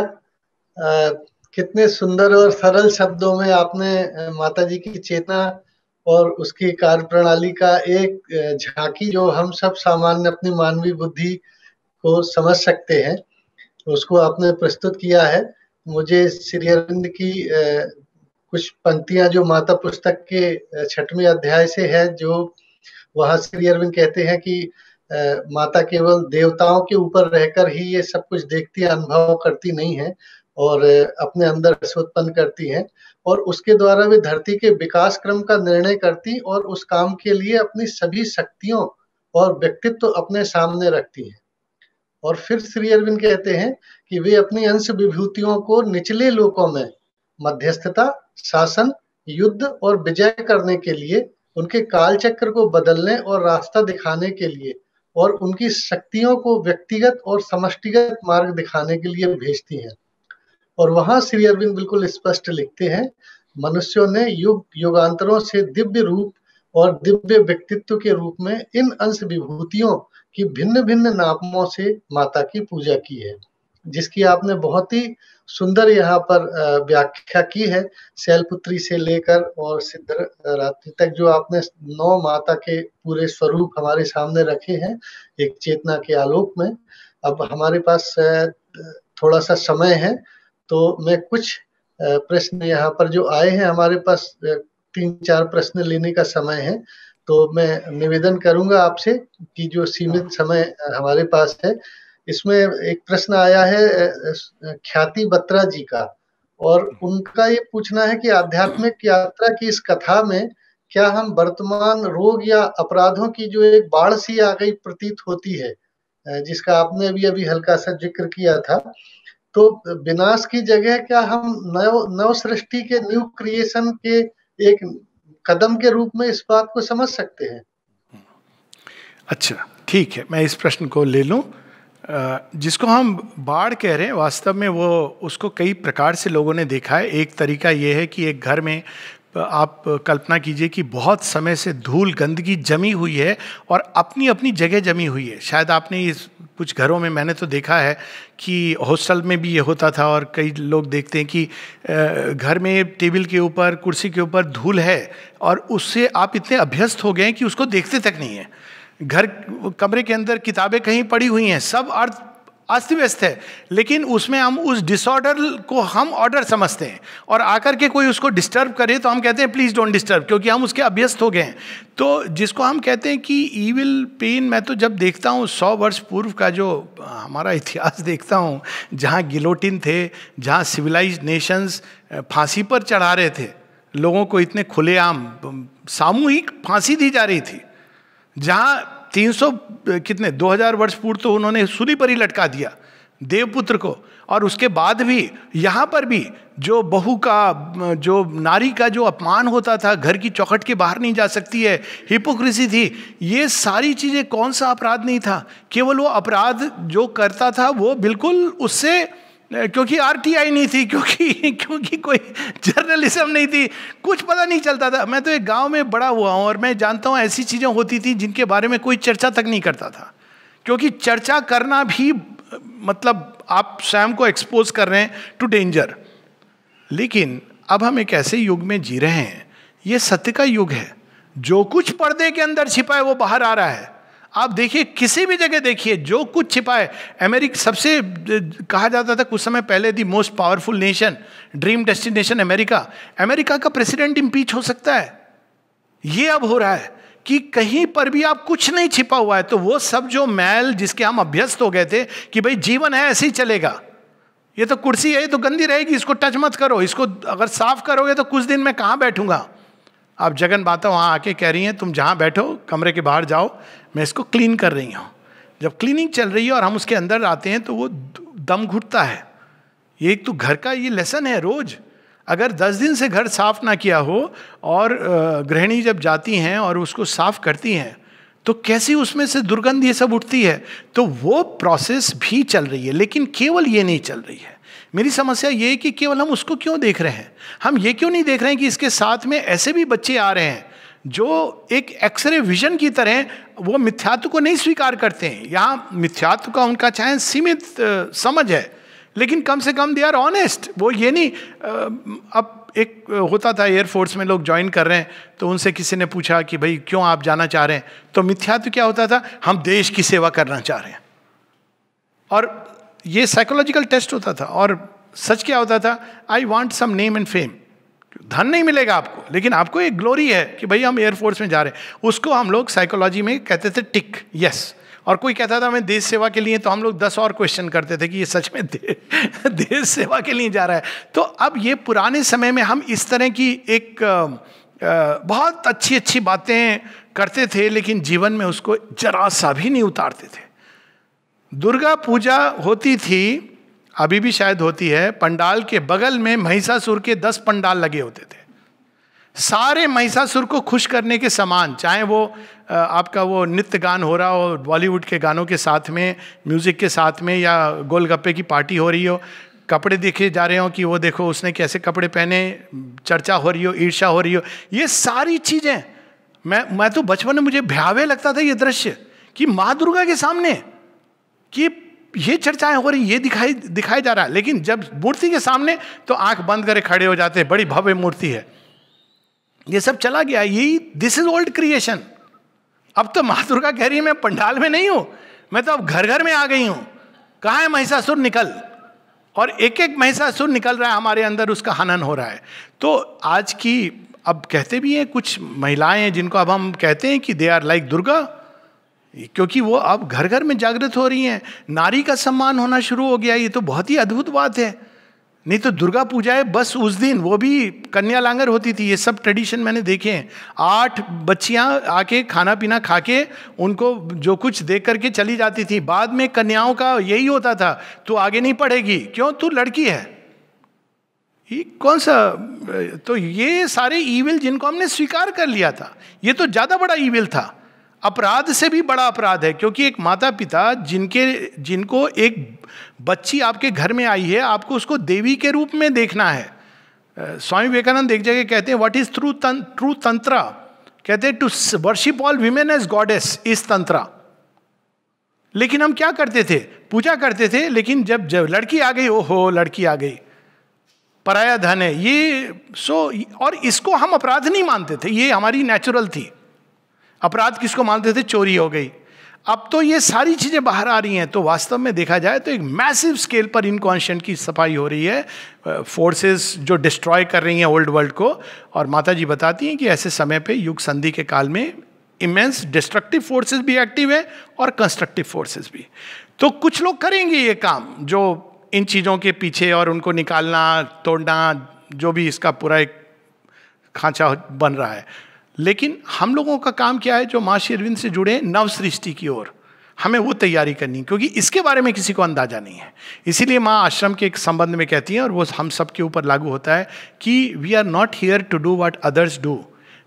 कितने सुंदर और सरल शब्दों में आपने माता जी की चेतना और उसकी कार्य प्रणाली का एक झांकी, जो हम सब सामान्य अपनी मानवीय बुद्धि को समझ सकते हैं, उसको आपने प्रस्तुत किया है। मुझे श्री अरविंद की कुछ पंक्तियां जो माता पुस्तक के 6वें अध्याय से है, जो वहाँ श्री अरविंद कहते हैं कि माता केवल देवताओं के ऊपर रहकर ही ये सब कुछ देखती, अनुभव करती नहीं है, और अपने अंदर रस उत्पन्न करती हैं, और उसके द्वारा वे धरती के विकास क्रम का निर्णय करती और उस काम के लिए अपनी सभी शक्तियों और व्यक्तित्व अपने सामने रखती हैं। और फिर श्री अरविंद कहते हैं कि वे अपनी अंश विभूतियों को निचले लोकों में मध्यस्थता, शासन, युद्ध और विजय करने के लिए, उनके काल चक्र को बदलने और रास्ता दिखाने के लिए, और उनकी शक्तियों को व्यक्तिगत और समष्टिगत मार्ग दिखाने के लिए भेजती हैं। और वहां श्री अरविंद बिल्कुल स्पष्ट लिखते हैं, मनुष्यों ने युग युगांतरों से दिव्य रूप और दिव्य व्यक्तित्व के रूप में इन अंश विभूतियों की भिन्न भिन्न नामों से माता की पूजा की है, जिसकी आपने बहुत ही सुंदर यहाँ पर व्याख्या की है। शैलपुत्री से लेकर और सिद्धरात्रि तक जो आपने 9 माता के पूरे स्वरूप हमारे सामने रखे हैं एक चेतना के आलोक में। अब हमारे पास थोड़ा सा समय है तो मैं कुछ प्रश्न यहाँ पर जो आए हैं, हमारे पास 3-4 प्रश्न लेने का समय है, तो मैं निवेदन करूंगा आपसे कि जो सीमित समय हमारे पास है, इसमें एक प्रश्न आया है ख्याति बत्रा जी का, और उनका ये पूछना है कि आध्यात्मिक यात्रा की इस कथा में क्या हम वर्तमान रोग या अपराधों की जो एक बाढ़ सी आ गई प्रतीत होती है, जिसका आपने अभी अभी हल्का सा जिक्र किया था, तो विनाश की जगह क्या हम नव सृष्टि के न्यू क्रिएशन के एक कदम के रूप में इस बात को समझ सकते हैं?
अच्छा, ठीक है, मैं इस प्रश्न को ले लूं। जिसको हम बाढ़ कह रहे हैं, वास्तव में वो उसको कई प्रकार से लोगों ने देखा है। एक तरीका ये है कि एक घर में आप कल्पना कीजिए कि बहुत समय से धूल गंदगी जमी हुई है और अपनी अपनी जगह जमी हुई है। शायद आपने इस कुछ घरों में, मैंने तो देखा है कि हॉस्टल में भी ये होता था, और कई लोग देखते हैं कि घर में टेबल के ऊपर, कुर्सी के ऊपर धूल है और उससे आप इतने अभ्यस्त हो गए हैं कि उसको देखते तक नहीं है। घर कमरे के अंदर किताबें कहीं पड़ी हुई हैं, सब अर्थ अस्त व्यस्त है, लेकिन उसमें हम उस डिसऑर्डर को हम ऑर्डर समझते हैं, और आकर के कोई उसको डिस्टर्ब करे तो हम कहते हैं प्लीज डोंट डिस्टर्ब, क्योंकि हम उसके अभ्यस्त हो गए हैं। तो जिसको हम कहते हैं कि ईविल पेन, मैं तो जब देखता हूँ 100 वर्ष पूर्व का जो हमारा इतिहास देखता हूँ, जहाँ गिलोटिन थे, जहाँ सिविलाइज्ड नेशंस फांसी पर चढ़ा रहे थे लोगों को, इतने खुलेआम सामूहिक फांसी दी जा रही थी, जहाँ 2000 वर्ष पूर्व तो उन्होंने सूली पर ही लटका दिया देवपुत्र को, और उसके बाद भी यहाँ पर भी जो बहू का, जो नारी का जो अपमान होता था, घर की चौखट के बाहर नहीं जा सकती है, हिपोक्रेसी थी, ये सारी चीज़ें कौन सा अपराध नहीं था? केवल वो अपराध जो करता था वो बिल्कुल उससे, क्योंकि आरटीआई नहीं थी, क्योंकि कोई जर्नलिज्म नहीं थी, कुछ पता नहीं चलता था। मैं तो एक गांव में बड़ा हुआ हूं और मैं जानता हूं ऐसी चीज़ें होती थी जिनके बारे में कोई चर्चा तक नहीं करता था, क्योंकि चर्चा करना भी मतलब आप स्वयं को एक्सपोज कर रहे हैं टू डेंजर। लेकिन अब हम एक ऐसे युग में जी रहे हैं, ये सत्य का युग है, जो कुछ पर्दे के अंदर छिपा है वो बाहर आ रहा है। आप देखिए, किसी भी जगह देखिए, जो कुछ छिपा है। अमेरिका सबसे कहा जाता था कुछ समय पहले the most powerful nation, dream destination America, America का प्रेसिडेंट इंपीच हो सकता है। ये अब हो रहा है कि कहीं पर भी आप कुछ नहीं छिपा हुआ है, तो वो सब जो मैल जिसके हम अभ्यस्त हो गए थे कि भाई जीवन है ऐसे ही चलेगा, ये तो कुर्सी है, ये तो गंदी रहेगी, इसको टच मत करो, इसको अगर साफ करोगे तो कुछ दिन मैं कहाँ बैठूंगा। आप जगन बाता वहाँ आके कह रही हैं तुम जहाँ बैठो कमरे के बाहर जाओ, मैं इसको क्लीन कर रही हूँ। जब क्लीनिंग चल रही है और हम उसके अंदर आते हैं तो वो दम घुटता है। ये एक तो घर का ये लेसन है रोज। अगर 10 दिन से घर साफ ना किया हो और गृहिणी जब जाती हैं और उसको साफ करती हैं तो कैसी उसमें से दुर्गंध ये सब उठती है। तो वो प्रोसेस भी चल रही है, लेकिन केवल ये नहीं चल रही है। मेरी समस्या ये है कि केवल हम उसको क्यों देख रहे हैं, हम ये क्यों नहीं देख रहे हैं कि इसके साथ में ऐसे भी बच्चे आ रहे हैं जो एक एक्सरे विजन की तरह वो मिथ्यात्व को नहीं स्वीकार करते हैं। यहाँ मिथ्यात्व का उनका चाहे सीमित समझ है, लेकिन कम से कम दे आर ऑनेस्ट। वो ये नहीं, अब एक होता था एयरफोर्स में लोग ज्वाइन कर रहे हैं तो उनसे किसी ने पूछा कि भाई क्यों आप जाना चाह रहे हैं, तो मिथ्यात्व क्या होता था, हम देश की सेवा करना चाह रहे हैं। और ये साइकोलॉजिकल टेस्ट होता था। और सच क्या होता था, I want some name and fame. धन नहीं मिलेगा आपको, लेकिन आपको एक ग्लोरी है कि भाई हम एयरफोर्स में जा रहे हैं। उसको हम लोग साइकोलॉजी में कहते थे टिक, यस। और कोई कहता था मैं देश सेवा के लिए, तो हम लोग 10 और क्वेश्चन करते थे कि ये सच में देश सेवा के लिए जा रहा है। तो अब ये पुराने समय में हम इस तरह की एक बहुत अच्छी अच्छी बातें करते थे, लेकिन जीवन में उसको जरा सा भी नहीं उतारते थे। दुर्गा पूजा होती थी, अभी भी शायद होती है, पंडाल के बगल में महिषासुर के 10 पंडाल लगे होते थे। सारे महिषासुर को खुश करने के समान, चाहे वो आपका वो नृत्य गान हो रहा हो बॉलीवुड के गानों के साथ में, म्यूजिक के साथ में, या गोलगप्पे की पार्टी हो रही हो, कपड़े देखे जा रहे हो कि वो देखो उसने कैसे कपड़े पहने, चर्चा हो रही हो, ईर्ष्या हो रही हो, ये सारी चीजें मैं तो बचपन में मुझे भयावह लगता था ये दृश्य कि माँ दुर्गा के सामने कि ये चर्चाएं हो रही, ये दिखाई जा रहा है। लेकिन जब मूर्ति के सामने तो आंख बंद करे खड़े हो जाते हैं, बड़ी भव्य मूर्ति है। ये सब चला गया, यही दिस इज ओल्ड क्रिएशन। अब तो माँ दुर्गा कह रही है मैं पंडाल में नहीं हूं, मैं तो अब घर घर में आ गई हूं। कहाँ है महिषासुर, निकल। और एक एक महिषासुर निकल रहा है हमारे अंदर, उसका हनन हो रहा है। तो आज की, अब कहते भी हैं कुछ महिलाएं हैं जिनको अब हम कहते हैं कि दे आर लाइक दुर्गा, क्योंकि वो अब घर घर में जागृत हो रही हैं, नारी का सम्मान होना शुरू हो गया। ये तो बहुत ही अद्भुत बात है। नहीं तो दुर्गा पूजा है बस उस दिन, वो भी कन्या लांगर होती थी। ये सब ट्रेडिशन मैंने देखे हैं। 8 बच्चियां आके खाना पीना खा के उनको जो कुछ दे करके चली जाती थी। बाद में कन्याओं का यही होता था, तू आगे नहीं पढ़ेगी, क्यों, तू लड़की है। ये कौन सा, तो ये सारे ईविल जिनको हमने स्वीकार कर लिया था, ये तो ज्यादा बड़ा ईविल था, अपराध से भी बड़ा अपराध है। क्योंकि एक माता पिता जिनको एक बच्ची आपके घर में आई है, आपको उसको देवी के रूप में देखना है। स्वामी विवेकानंद एक जगह कहते हैं व्हाट इज ट्रू तंत्रा, कहते हैं to worship all women as goddess is tantra. लेकिन हम क्या करते थे, पूजा करते थे, लेकिन जब लड़की आ गई, ओहो लड़की आ गई, पराया धन है ये, और इसको हम अपराध नहीं मानते थे, ये हमारी नेचुरल थी। अपराध किसको मानते थे, चोरी हो गई। अब तो ये सारी चीजें बाहर आ रही हैं। तो वास्तव में देखा जाए तो एक मैसिव स्केल पर इनकॉन्शियंट की सफाई हो रही है, फोर्सेस जो डिस्ट्रॉय कर रही हैं ओल्ड वर्ल्ड को। और माता जी बताती हैं कि ऐसे समय पे, युग संधि के काल में, इमेंस डिस्ट्रक्टिव फोर्सेस भी एक्टिव है और कंस्ट्रक्टिव फोर्सेस भी। तो कुछ लोग करेंगे ये काम, जो इन चीजों के पीछे, और उनको निकालना, तोड़ना, जो भी इसका पूरा एक खांचा बन रहा है। लेकिन हम लोगों का काम क्या है, जो मां श्री अरविंद से जुड़े नव सृष्टि की ओर, हमें वो तैयारी करनी, क्योंकि इसके बारे में किसी को अंदाजा नहीं है। इसीलिए मां आश्रम के एक संबंध में कहती हैं, और वो हम सब के ऊपर लागू होता है, कि we are not here to do what others do,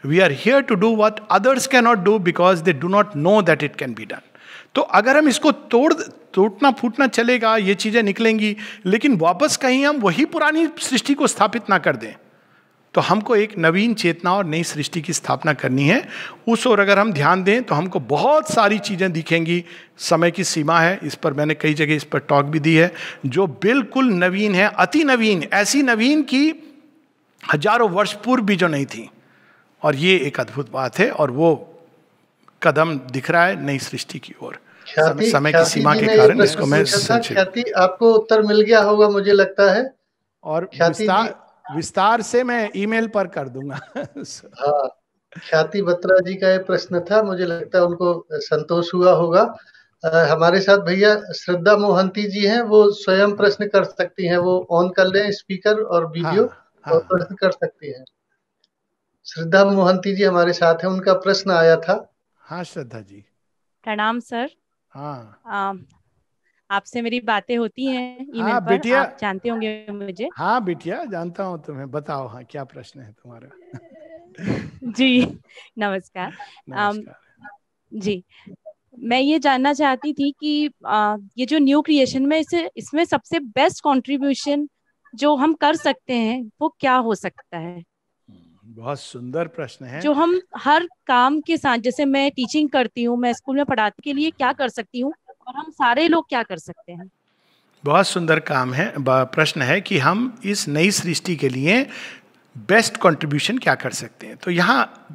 we are here to do what others can not do because they do not know that it can be done. तो अगर हम इसको टूटना फूटना चलेगा, ये चीजें निकलेंगी, लेकिन वापस कहीं हम वही पुरानी सृष्टि को स्थापित ना कर दें, तो हमको एक नवीन चेतना और नई सृष्टि की स्थापना करनी है। उस ओर अगर हम ध्यान दें तो हमको बहुत सारी चीजें दिखेंगी। समय की सीमा है, इस पर मैंने कई जगह इस पर टॉक भी दी है, जो बिल्कुल नवीन है, अति नवीन, ऐसी नवीन की हजारों वर्ष पूर्व भी जो नहीं थी। और ये एक अद्भुत बात है, और वो कदम दिख रहा है नई सृष्टि की ओर। समय की सीमा के कारण इसको मैं
ख्याति आपको उत्तर मिल गया होगा मुझे लगता है,
और विस्तार से मैं ईमेल पर कर दूंगा।
हाँ, ख्याति बत्रा जी का ये प्रश्न था, मुझे लगता है उनको संतोष हुआ होगा। हमारे साथ भैया श्रद्धा मोहंती जी हैं, वो स्वयं प्रश्न कर सकती हैं, वो ऑन कर लें स्पीकर और वीडियो। हाँ, और प्रश्न कर सकती हैं। श्रद्धा मोहंती जी हमारे साथ हैं, उनका प्रश्न आया था।
हाँ श्रद्धा जी,
प्रणाम सर।
हाँ,
आपसे मेरी बातें होती हैं ईमेल
हाँ,
पर,
बिटिया,
आप जानते होंगे मुझे।
हाँ बिटिया, जानता हूँ तुम्हें। बताओ, हाँ क्या प्रश्न है तुम्हारा?
जी नमस्कार। जी, मैं ये जानना चाहती थी कि ये जो न्यू क्रिएशन में इसमें सबसे बेस्ट कंट्रीब्यूशन जो हम कर सकते हैं वो क्या हो सकता है?
बहुत सुंदर प्रश्न है।
जो हम हर काम के साथ, जैसे मैं टीचिंग करती हूँ, मैं स्कूल में पढ़ाने के लिए क्या कर सकती हूँ, और हम सारे लोग क्या कर सकते हैं?
बहुत सुंदर काम है, प्रश्न है कि हम इस नई सृष्टि के लिए बेस्ट कंट्रीब्यूशन क्या कर सकते हैं। तो यहाँ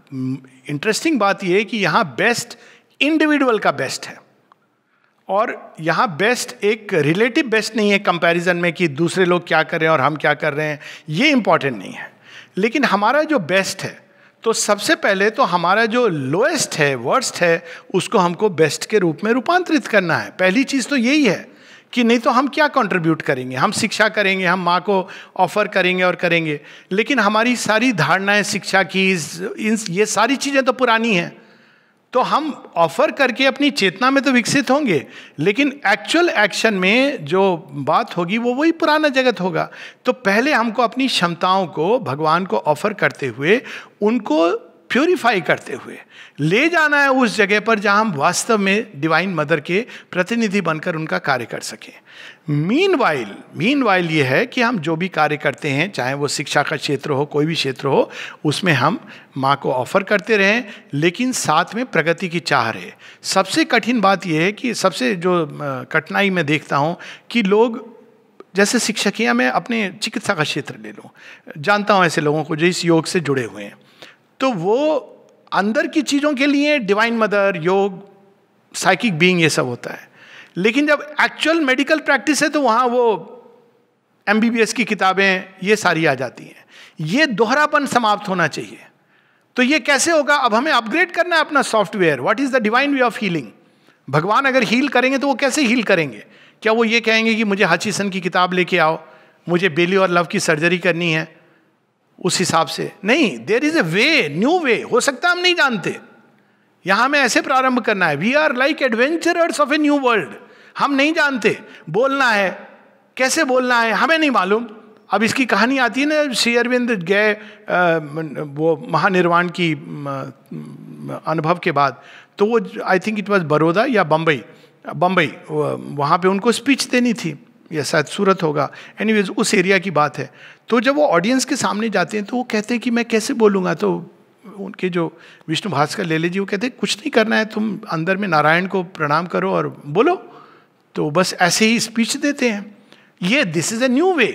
इंटरेस्टिंग बात यह है कि यहाँ बेस्ट इंडिविजुअल का बेस्ट है, और यहाँ बेस्ट एक रिलेटिव बेस्ट नहीं है कंपैरिजन में कि दूसरे लोग क्या कर रहे हैं और हम क्या कर रहे हैं, ये इंपॉर्टेंट नहीं है। लेकिन हमारा जो बेस्ट है, तो सबसे पहले तो हमारा जो लोएस्ट है, वर्स्ट है, उसको हमको बेस्ट के रूप में रूपांतरित करना है। पहली चीज तो यही है कि नहीं तो हम क्या कंट्रीब्यूट करेंगे, हम शिक्षा करेंगे, हम माँ को ऑफर करेंगे और करेंगे, लेकिन हमारी सारी धारणाएं शिक्षा की, ये सारी चीजें तो पुरानी हैं। तो हम ऑफर करके अपनी चेतना में तो विकसित होंगे, लेकिन एक्चुअल एक्शन में जो बात होगी वो वही पुराना जगत होगा। तो पहले हमको अपनी क्षमताओं को भगवान को ऑफर करते हुए, उनको प्यूरिफाई करते हुए ले जाना है उस जगह पर जहां हम वास्तव में डिवाइन मदर के प्रतिनिधि बनकर उनका कार्य कर सकें। मीनवाइल ये है कि हम जो भी कार्य करते हैं, चाहे वो शिक्षा का क्षेत्र हो, कोई भी क्षेत्र हो, उसमें हम माँ को ऑफर करते रहें, लेकिन साथ में प्रगति की चाह रहे। सबसे कठिन बात यह है कि सबसे जो कठिनाई मैं देखता हूँ कि लोग, जैसे शिक्षक, या मैं अपने चिकित्सा का क्षेत्र ले लूँ, जानता हूँ ऐसे लोगों को जो इस योग से जुड़े हुए हैं, तो वो अंदर की चीज़ों के लिए डिवाइन मदर, योग, साइकिक बीइंग, ये सब होता है, लेकिन जब एक्चुअल मेडिकल प्रैक्टिस है तो वहाँ वो MBBS की किताबें, ये सारी आ जाती हैं। ये दोहरापन समाप्त होना चाहिए। तो ये कैसे होगा? अब हमें अपग्रेड करना है अपना software. What is the divine way of healing? भगवान अगर हील करेंगे तो वो कैसे हील करेंगे? क्या वो ये कहेंगे कि मुझे हचिसन की किताब लेके आओ, मुझे बेली और लव की सर्जरी करनी है, उस हिसाब से? नहीं, there is a way, new way. हो सकता है हम नहीं जानते, यहां हमें ऐसे प्रारंभ करना है। We are like adventurers of a new world. हम नहीं जानते, बोलना है, कैसे बोलना है हमें नहीं मालूम। अब इसकी कहानी आती है ना, श्री अरविंद गए वो महानिर्वाण की अनुभव के बाद, तो वो I think it was Baroda या बम्बई, वहाँ पे उनको स्पीच देनी थी, या शायद सूरत होगा, एनीवेज उस एरिया की बात है। तो जब वो ऑडियंस के सामने जाते हैं तो वो कहते हैं कि मैं कैसे बोलूँगा? तो उनके जो विष्णु भास्कर लेले जी, वो कहते हैं कुछ नहीं करना है, तुम अंदर में नारायण को प्रणाम करो और बोलो। तो बस ऐसे ही स्पीच देते हैं। ये this is a new way.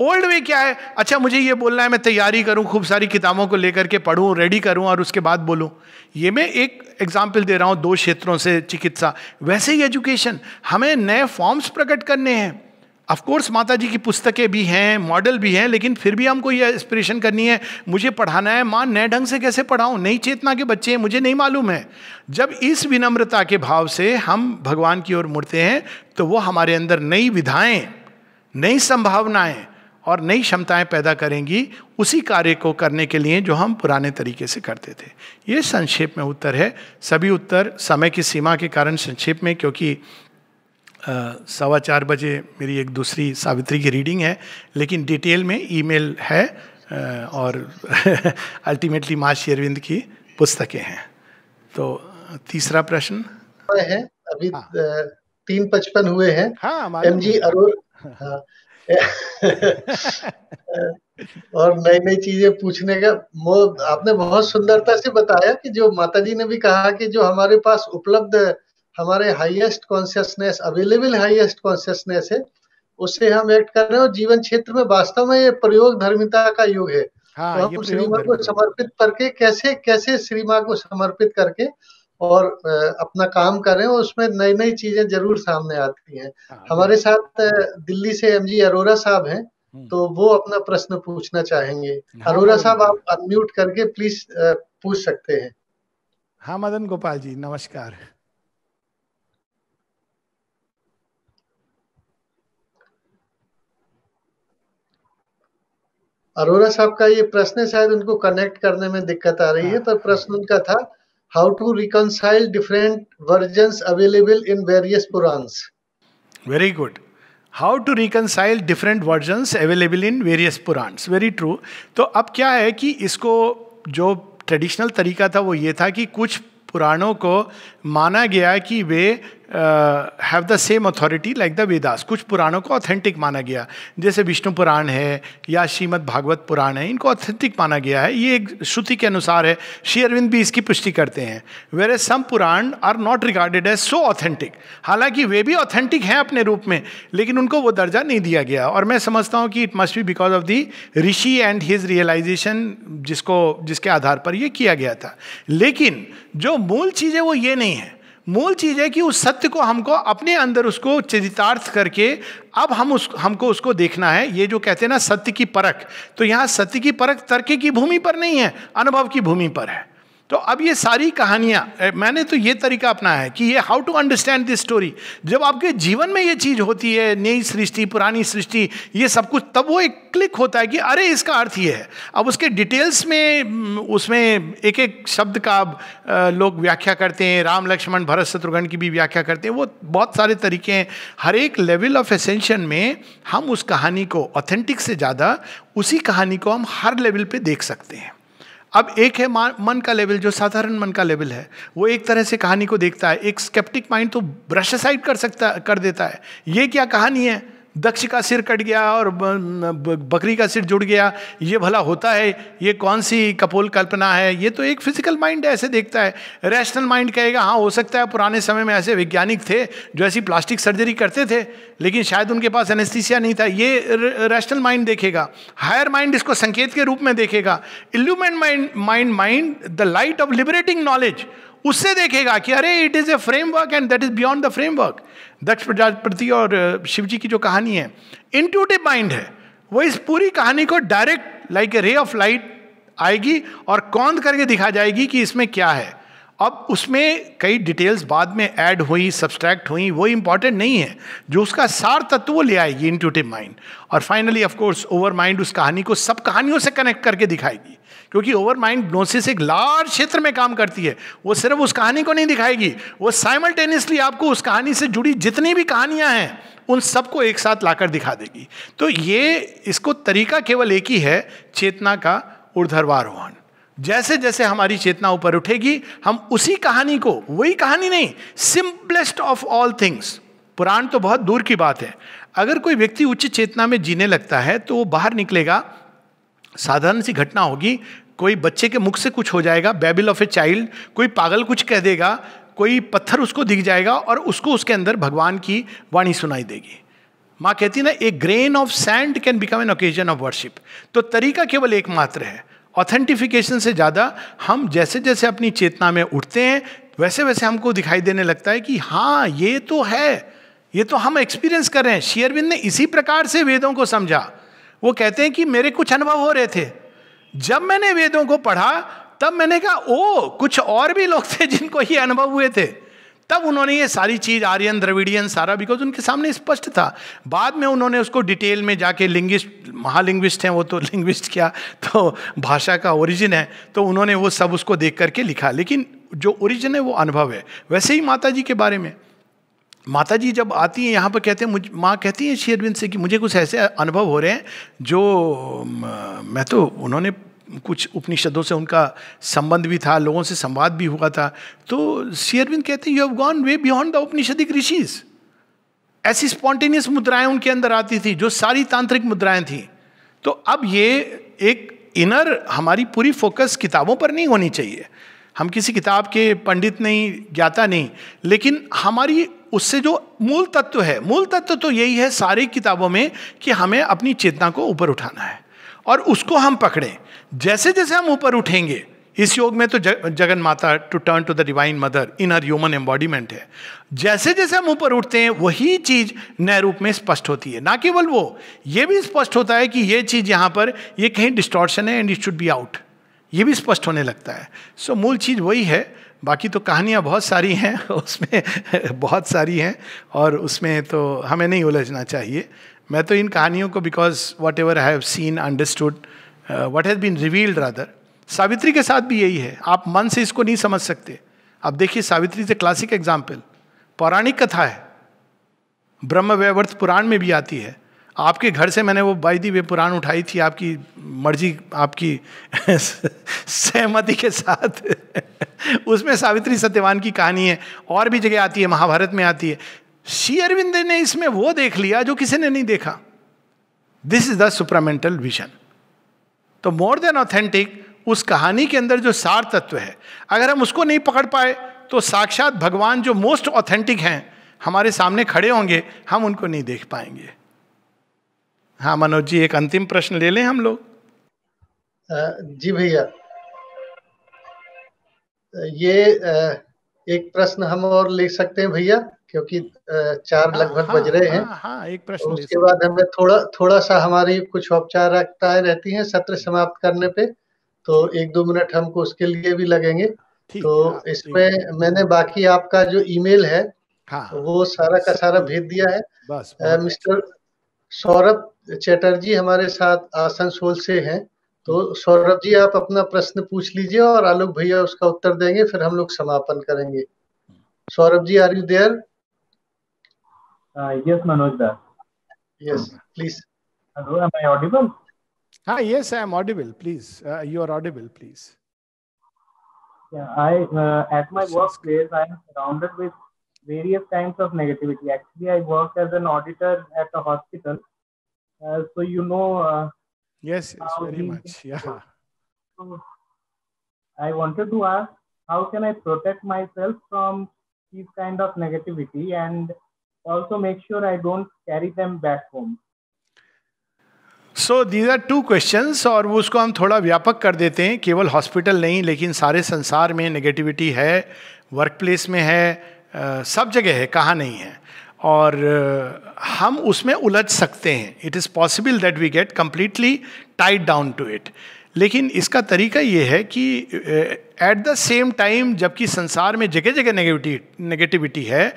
Old way क्या है? अच्छा मुझे ये बोलना है, मैं तैयारी करूं, खूब सारी किताबों को लेकर के पढूं, रेडी करूं और उसके बाद बोलूं। ये मैं एक एग्जाम्पल दे रहा हूं 2 क्षेत्रों से, चिकित्सा। वैसे ही एजुकेशन, हमें नए फॉर्म्स प्रकट करने हैं। ऑफ कोर्स माता जी की पुस्तकें भी हैं, मॉडल भी हैं, लेकिन फिर भी हमको ये एस्पिरेशन करनी है, मुझे पढ़ाना है। मां नए ढंग से कैसे पढ़ाऊं? नई चेतना के बच्चे हैं, मुझे नहीं मालूम है। जब इस विनम्रता के भाव से हम भगवान की ओर मुड़ते हैं तो वो हमारे अंदर नई विधाएं, नई संभावनाएं और नई क्षमताएं पैदा करेंगी, उसी कार्य को करने के लिए जो हम पुराने तरीके से करते थे। ये संक्षेप में उत्तर है। सभी उत्तर समय की सीमा के कारण संक्षेप में, क्योंकि 4:15 बजे मेरी एक दूसरी सावित्री की रीडिंग है, लेकिन डिटेल में ईमेल है और अल्टीमेटली माँ श्री अरविंद की पुस्तकें हैं। तो तीसरा प्रश्न
है, अभी 3:55 हुए हैं।
हाँ,
MG अरोड़ा और नई नई चीजें पूछने का आपने बहुत सुंदरता से बताया कि जो माताजी ने भी कहा कि जो हमारे पास उपलब्ध हमारे highest consciousness, available highest consciousness है, उससे हम एक्ट कर रहे हैं। और जीवन क्षेत्र में वास्तव में ये प्रयोग धर्मिता का युग है।
हाँ,
तो हम श्री मां को समर्पित करके कैसे श्री मां को समर्पित करके और अपना काम करें, और उसमें नई नई चीजें जरूर सामने आती हैं। हमारे साथ दिल्ली से MG अरोड़ा साहब हैं, तो वो अपना प्रश्न पूछना चाहेंगे। अरोड़ा साहब, आप अनम्यूट करके प्लीज पूछ सकते हैं।
हाँ मदन गोपाल जी, नमस्कार।
अरोड़ा साहब का ये प्रश्न है, शायद उनको कनेक्ट करने में दिक्कत आ रही है, पर प्रश्न उनका था, how to reconcile different versions available in various Puranas.
Very good. How to reconcile different versions available in various Puranas, very true. तो अब क्या है कि इसको जो ट्रेडिशनल तरीका था वो ये था कि कुछ पुराणों को माना गया कि वे have the same authority like the Vedas. कुछ पुराणों को ऑथेंटिक माना गया, जैसे विष्णु पुराण है या श्रीमद् भागवत पुराण है, इनको ऑथेंटिक माना गया है। ये एक श्रुति के अनुसार है। श्री अरविंद भी इसकी पुष्टि करते हैं। Where some Purana are not regarded as so authentic, हालांकि वे भी ऑथेंटिक हैं अपने रूप में, लेकिन उनको वो दर्जा नहीं दिया गया। और मैं समझता हूँ कि it must be because of the rishi and his realisation, जिसके आधार पर ये किया गया था। लेकिन जो मूल चीज़ है वो ये नहीं है। मूल चीज है कि उस सत्य को हमको अपने अंदर उसको चरितार्थ करके अब हमको उसको देखना है। ये जो कहते हैं ना सत्य की परख, तो यहाँ सत्य की परख तर्क की भूमि पर नहीं है, अनुभव की भूमि पर है। तो अब ये सारी कहानियां, मैंने तो ये तरीका अपनाया है कि ये how to understand this story. जब आपके जीवन में ये चीज होती है, नई सृष्टि, पुरानी सृष्टि, ये सब कुछ, तब वो एक क्लिक होता है कि अरे इसका अर्थ ये है। अब उसके डिटेल्स में उसमें एक एक शब्द का लोग व्याख्या करते हैं, राम लक्ष्मण भरत शत्रुघ्न की भी व्याख्या करते हैं, वो बहुत सारे तरीके हैं। हर एक लेवल ऑफ एसेंशन में हम उस कहानी को ऑथेंटिक से ज़्यादा उसी कहानी को हम हर लेवल पे देख सकते हैं। अब एक है मन का लेवल, जो साधारण मन का लेवल है, वो एक तरह से कहानी को देखता है। एक स्केप्टिक माइंड तो ब्रश असाइड कर देता है, ये क्या कहानी है, दक्ष का सिर कट गया और बकरी का सिर जुड़ गया, ये भला होता है, ये कौन सी कपोल कल्पना है। ये तो एक फिजिकल माइंड ऐसे देखता है। रैशनल माइंड कहेगा हाँ हो सकता है पुराने समय में ऐसे वैज्ञानिक थे जो ऐसी प्लास्टिक सर्जरी करते थे, लेकिन शायद उनके पास एनेस्थीसिया नहीं था, ये रैशनल माइंड देखेगा। हायर माइंड इसको संकेत के रूप में देखेगा। Illuminate mind the light of liberating knowledge, उससे देखेगा कि अरे it is a framework and that is beyond the framework. Daksha Prajapati और शिव जी की जो कहानी है, इंट्यूटिव माइंड है, वो इस पूरी कहानी को direct like a ray of light आएगी और कौंध करके दिखा जाएगी कि इसमें क्या है। अब उसमें कई डिटेल्स बाद में ऐड हुई, सब्सट्रैक्ट हुई, वो इंपॉर्टेंट नहीं है, जो उसका सार तत्व वो ले आएगी इंट्यूटिव माइंड। और finally of course over mind उस कहानी को सब कहानियों से कनेक्ट करके दिखाएगी, क्योंकि ओवर माइंड ग्नोसिस एक लार्ज क्षेत्र में काम करती है। वो सिर्फ उस कहानी को नहीं दिखाएगी, वो साइमल्टेनियसली आपको उस कहानी से जुड़ी जितनी भी कहानियां हैं उन सबको एक साथ लाकर दिखा देगी। तो ये इसको तरीका केवल एक ही है, चेतना का ऊर्ध्वारोहण। जैसे जैसे हमारी चेतना ऊपर उठेगी, हम उसी कहानी को, वही कहानी नहीं, सिंपलेस्ट ऑफ ऑल थिंग्स, पुराण तो बहुत दूर की बात है, अगर कोई व्यक्ति उच्च चेतना में जीने लगता है तो वो बाहर निकलेगा, साधारण सी घटना होगी, कोई बच्चे के मुख से कुछ हो जाएगा, बैबिल ऑफ ए चाइल्ड, कोई पागल कुछ कह देगा, कोई पत्थर उसको दिख जाएगा और उसको उसके अंदर भगवान की वाणी सुनाई देगी। माँ कहती है ना, ए grain of sand can become an occasion of worship. तो तरीका केवल एकमात्र है, ऑथेंटिफिकेशन से ज़्यादा हम जैसे जैसे अपनी चेतना में उठते हैं वैसे वैसे हमको दिखाई देने लगता है कि हाँ ये तो है, ये तो हम एक्सपीरियंस कर रहे हैं। श्री अरविंद ने इसी प्रकार से वेदों को समझा। वो कहते हैं कि मेरे कुछ अनुभव हो रहे थे, जब मैंने वेदों को पढ़ा तब मैंने कहा ओ कुछ और भी लोग थे जिनको ये अनुभव हुए थे। तब उन्होंने ये सारी चीज, आर्यन द्रविडियन सारा, बिकॉज उनके सामने स्पष्ट था। बाद में उन्होंने उसको डिटेल में जाके, लिंग्विस्ट, महालिंग्विस्ट हैं वो, तो लिंग्विस्ट क्या, तो भाषा का ओरिजिन है, तो उन्होंने वो सब उसको देख करके लिखा, लेकिन जो ओरिजिन है वो अनुभव है। वैसे ही माता जी के बारे में, माता जी जब आती हैं यहाँ पर, कहते हैं, माँ कहती है श्री अरविंद से कि मुझे कुछ ऐसे अनुभव हो रहे हैं जो मैं तो, उन्होंने कुछ उपनिषदों से उनका संबंध भी था, लोगों से संवाद भी हुआ था, तो श्री अरविंद कहते हैं you have gone way beyond the Upanishadic rishis. ऐसी स्पॉन्टेनियस मुद्राएं उनके अंदर आती थी जो सारी तांत्रिक मुद्राएं थी। तो अब ये एक इनर, हमारी पूरी फोकस किताबों पर नहीं होनी चाहिए, हम किसी किताब के पंडित नहीं, ज्ञाता नहीं, लेकिन हमारी उससे जो मूल तत्व है, मूल तत्व तो यही है सारी किताबों में कि हमें अपनी चेतना को ऊपर उठाना है और उसको हम पकड़ें। जैसे जैसे हम ऊपर उठेंगे, इस योग में तो Jagan Mata, to turn to the divine mother, in her human embodiment है। जैसे जैसे हम ऊपर उठते हैं वही चीज नए रूप में स्पष्ट होती है। ना केवल वो, ये भी स्पष्ट होता है कि ये चीज यहाँ पर, ये कहीं डिस्टॉर्शन है and it should be out, ये भी स्पष्ट होने लगता है। सो मूल चीज वही है। बाकी तो कहानियाँ बहुत सारी हैं उसमें बहुत सारी हैं, और उसमें तो हमें नहीं उलझना चाहिए। मैं तो इन कहानियों को, because whatever I have seen, understood, what has been revealed rather, Savitri के साथ भी यही है। आप मन से इसको नहीं समझ सकते। आप देखिए, सावित्री से क्लासिक एग्जाम्पल, पौराणिक कथा है, ब्रह्म वैवर्त पुराण में भी आती है। आपके घर से मैंने वो बाई दी वे पुराण उठाई थी, आपकी मर्जी, आपकी सहमति के साथ उसमें सावित्री सत्यवान की कहानी है, और भी जगह आती है, महाभारत में आती है। श्री अरविंद ने इसमें वो देख लिया जो किसी ने नहीं देखा। This is the supramental vision. तो मोर देन ऑथेंटिक, उस कहानी के अंदर जो सार तत्व है, अगर हम उसको नहीं पकड़ पाए तो साक्षात भगवान जो मोस्ट ऑथेंटिक हैं हमारे सामने खड़े होंगे, हम उनको नहीं देख पाएंगे। हाँ मनोज जी, एक अंतिम प्रश्न ले लें हम लोग।
जी भैया, ये एक प्रश्न हम और ले सकते हैं भैया, क्योंकि 4 लगभग बज रहे हैं।
हाँ, एक प्रश्न।
तो उसके बाद हमें थोड़ा सा हमारी कुछ औपचारिकताएं रहती हैं सत्र समाप्त करने पे, तो 1-2 मिनट हमको उसके लिए भी लगेंगे। तो इसमें मैंने बाकी आपका जो ईमेल है वो सारा का सारा भेज दिया है।
बस
मिस्टर सौरभ चैटर्जी हमारे साथ आसनसोल से हैं। तो सौरभ जी, आप अपना प्रश्न पूछ लीजिए और आलोक भैया उसका उत्तर देंगे, फिर हम लोग समापन करेंगे। Saurabh ji, are you there?
Yes, Manoj da.
Yes, please.
Hello, am I audible?
Yes, I am audible. Please, you are audible, please.
Yeah, at my workplace, I am surrounded with various kinds of negativity. Actually, I work as an auditor at a hospital, so you know.
Yes, very much. Yeah.
So I wanted to ask, how can I protect myself from these kind of negativity and also make sure I don't carry them back home?
So these are two questions, और वो उसको हम थोड़ा व्यापक कर देते हैं, केवल हॉस्पिटल नहीं लेकिन सारे संसार में नेगेटिविटी है, वर्क प्लेस में है, सब जगह है, कहाँ नहीं है, और हम उसमें उलझ सकते हैं. It is possible that we get completely tied down to it. लेकिन इसका तरीका ये है कि एट द सेम टाइम, जबकि संसार में जगह जगह नेगेटिविटी है,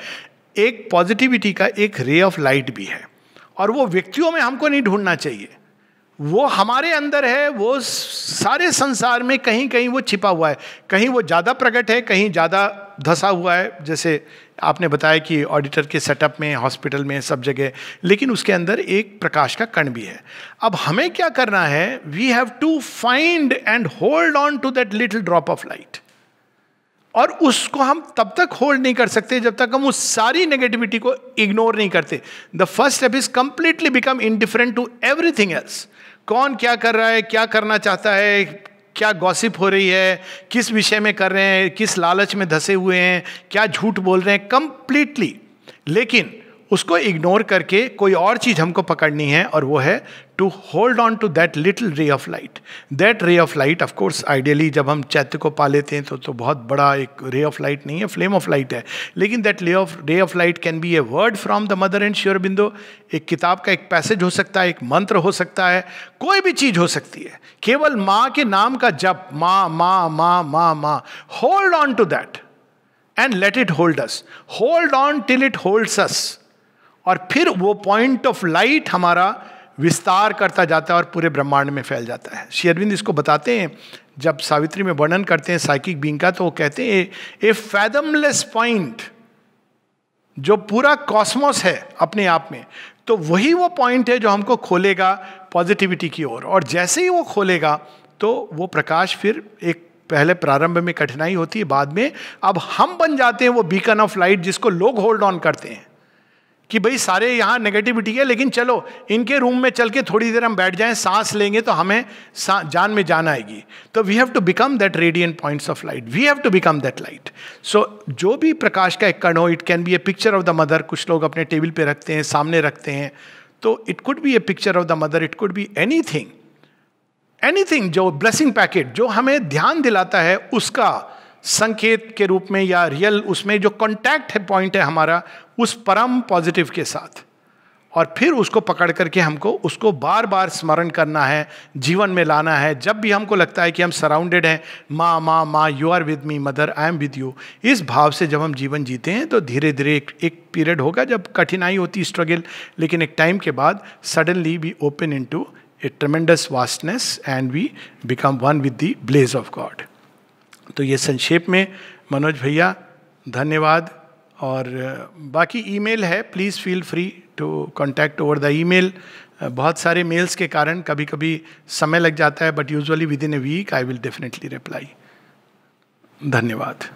एक पॉजिटिविटी का एक रे ऑफ लाइट भी है. और वो व्यक्तियों में हमको नहीं ढूंढना चाहिए, वो हमारे अंदर है, वो सारे संसार में कहीं कहीं वो छिपा हुआ है. कहीं वो ज़्यादा प्रकट है, कहीं ज़्यादा धसा हुआ है, जैसे आपने बताया कि ऑडिटर के सेटअप में, हॉस्पिटल में, सब जगह. लेकिन उसके अंदर एक प्रकाश का कण भी है. अब हमें क्या करना है? We have to find and hold on to that little drop of light. और उसको हम तब तक होल्ड नहीं कर सकते जब तक हम उस सारी नेगेटिविटी को इग्नोर नहीं करते. The first step is completely become indifferent to everything else. कौन क्या कर रहा है, क्या करना चाहता है, क्या गॉसिप हो रही है, किस विषय में कर रहे हैं, किस लालच में धसे हुए हैं, क्या झूठ बोल रहे हैं, कंप्लीटली. लेकिन उसको इग्नोर करके कोई और चीज हमको पकड़नी है, और वो है to hold on to that little ray of light. That ray of light, of course ideally जब हम चैत्य को पा लेते हैं तो बहुत बड़ा एक रे ऑफ लाइट नहीं है, फ्लेम ऑफ लाइट है. लेकिन that ray of light can be a word from the mother and Shri Aurobindo. एक किताब का एक पैसेज हो सकता है, एक मंत्र हो सकता है, कोई भी चीज हो सकती है. केवल माँ के नाम का जप, माँ माँ माँ माँ माँ. Hold on to that and let it hold us. Hold on till it holds us. और फिर वो पॉइंट ऑफ लाइट हमारा विस्तार करता जाता है और पूरे ब्रह्मांड में फैल जाता है. श्री अरविंद इसको बताते हैं, जब सावित्री में वर्णन करते हैं साइकिक बीइंग का, तो वो कहते हैं ए फैथमलेस पॉइंट, जो पूरा कॉस्मोस है अपने आप में, तो वही वो पॉइंट है जो हमको खोलेगा पॉजिटिविटी की ओर. और जैसे ही वो खोलेगा तो वो प्रकाश फिर एक, पहले प्रारंभ में कठिनाई होती है, बाद में अब हम बन जाते हैं वो बीकन ऑफ लाइट जिसको लोग होल्ड ऑन करते हैं कि भाई सारे यहाँ नेगेटिविटी है, लेकिन चलो इनके रूम में चल के थोड़ी देर हम बैठ जाएं, सांस लेंगे तो हमें जान में जान आएगी. तो we have to become that radiant points of light. We have to become that light. So जो भी प्रकाश का एक कण हो, it can be a picture of the mother. कुछ लोग अपने टेबल पे रखते हैं, सामने रखते हैं, तो it could be a picture of the mother. It could be anything जो ब्लेसिंग पैकेट, जो हमें ध्यान दिलाता है, उसका संकेत के रूप में, या रियल उसमें जो कांटेक्ट है, पॉइंट है हमारा उस परम पॉजिटिव के साथ. और फिर उसको पकड़ करके हमको उसको बार बार स्मरण करना है, जीवन में लाना है. जब भी हमको लगता है कि हम सराउंडेड हैं, माँ माँ माँ, you are with me, mother I am with you, इस भाव से जब हम जीवन जीते हैं तो धीरे धीरे एक पीरियड होगा जब कठिनाई होती, स्ट्रगल, लेकिन एक टाइम के बाद suddenly we open into a tremendous vastness and we become one with the blaze of God. तो ये संक्षेप में मनोज भैया, धन्यवाद. और बाकी ईमेल है, please feel free to contact over the email. बहुत सारे मेल्स के कारण कभी कभी समय लग जाता है, but usually within a week I will definitely reply. धन्यवाद.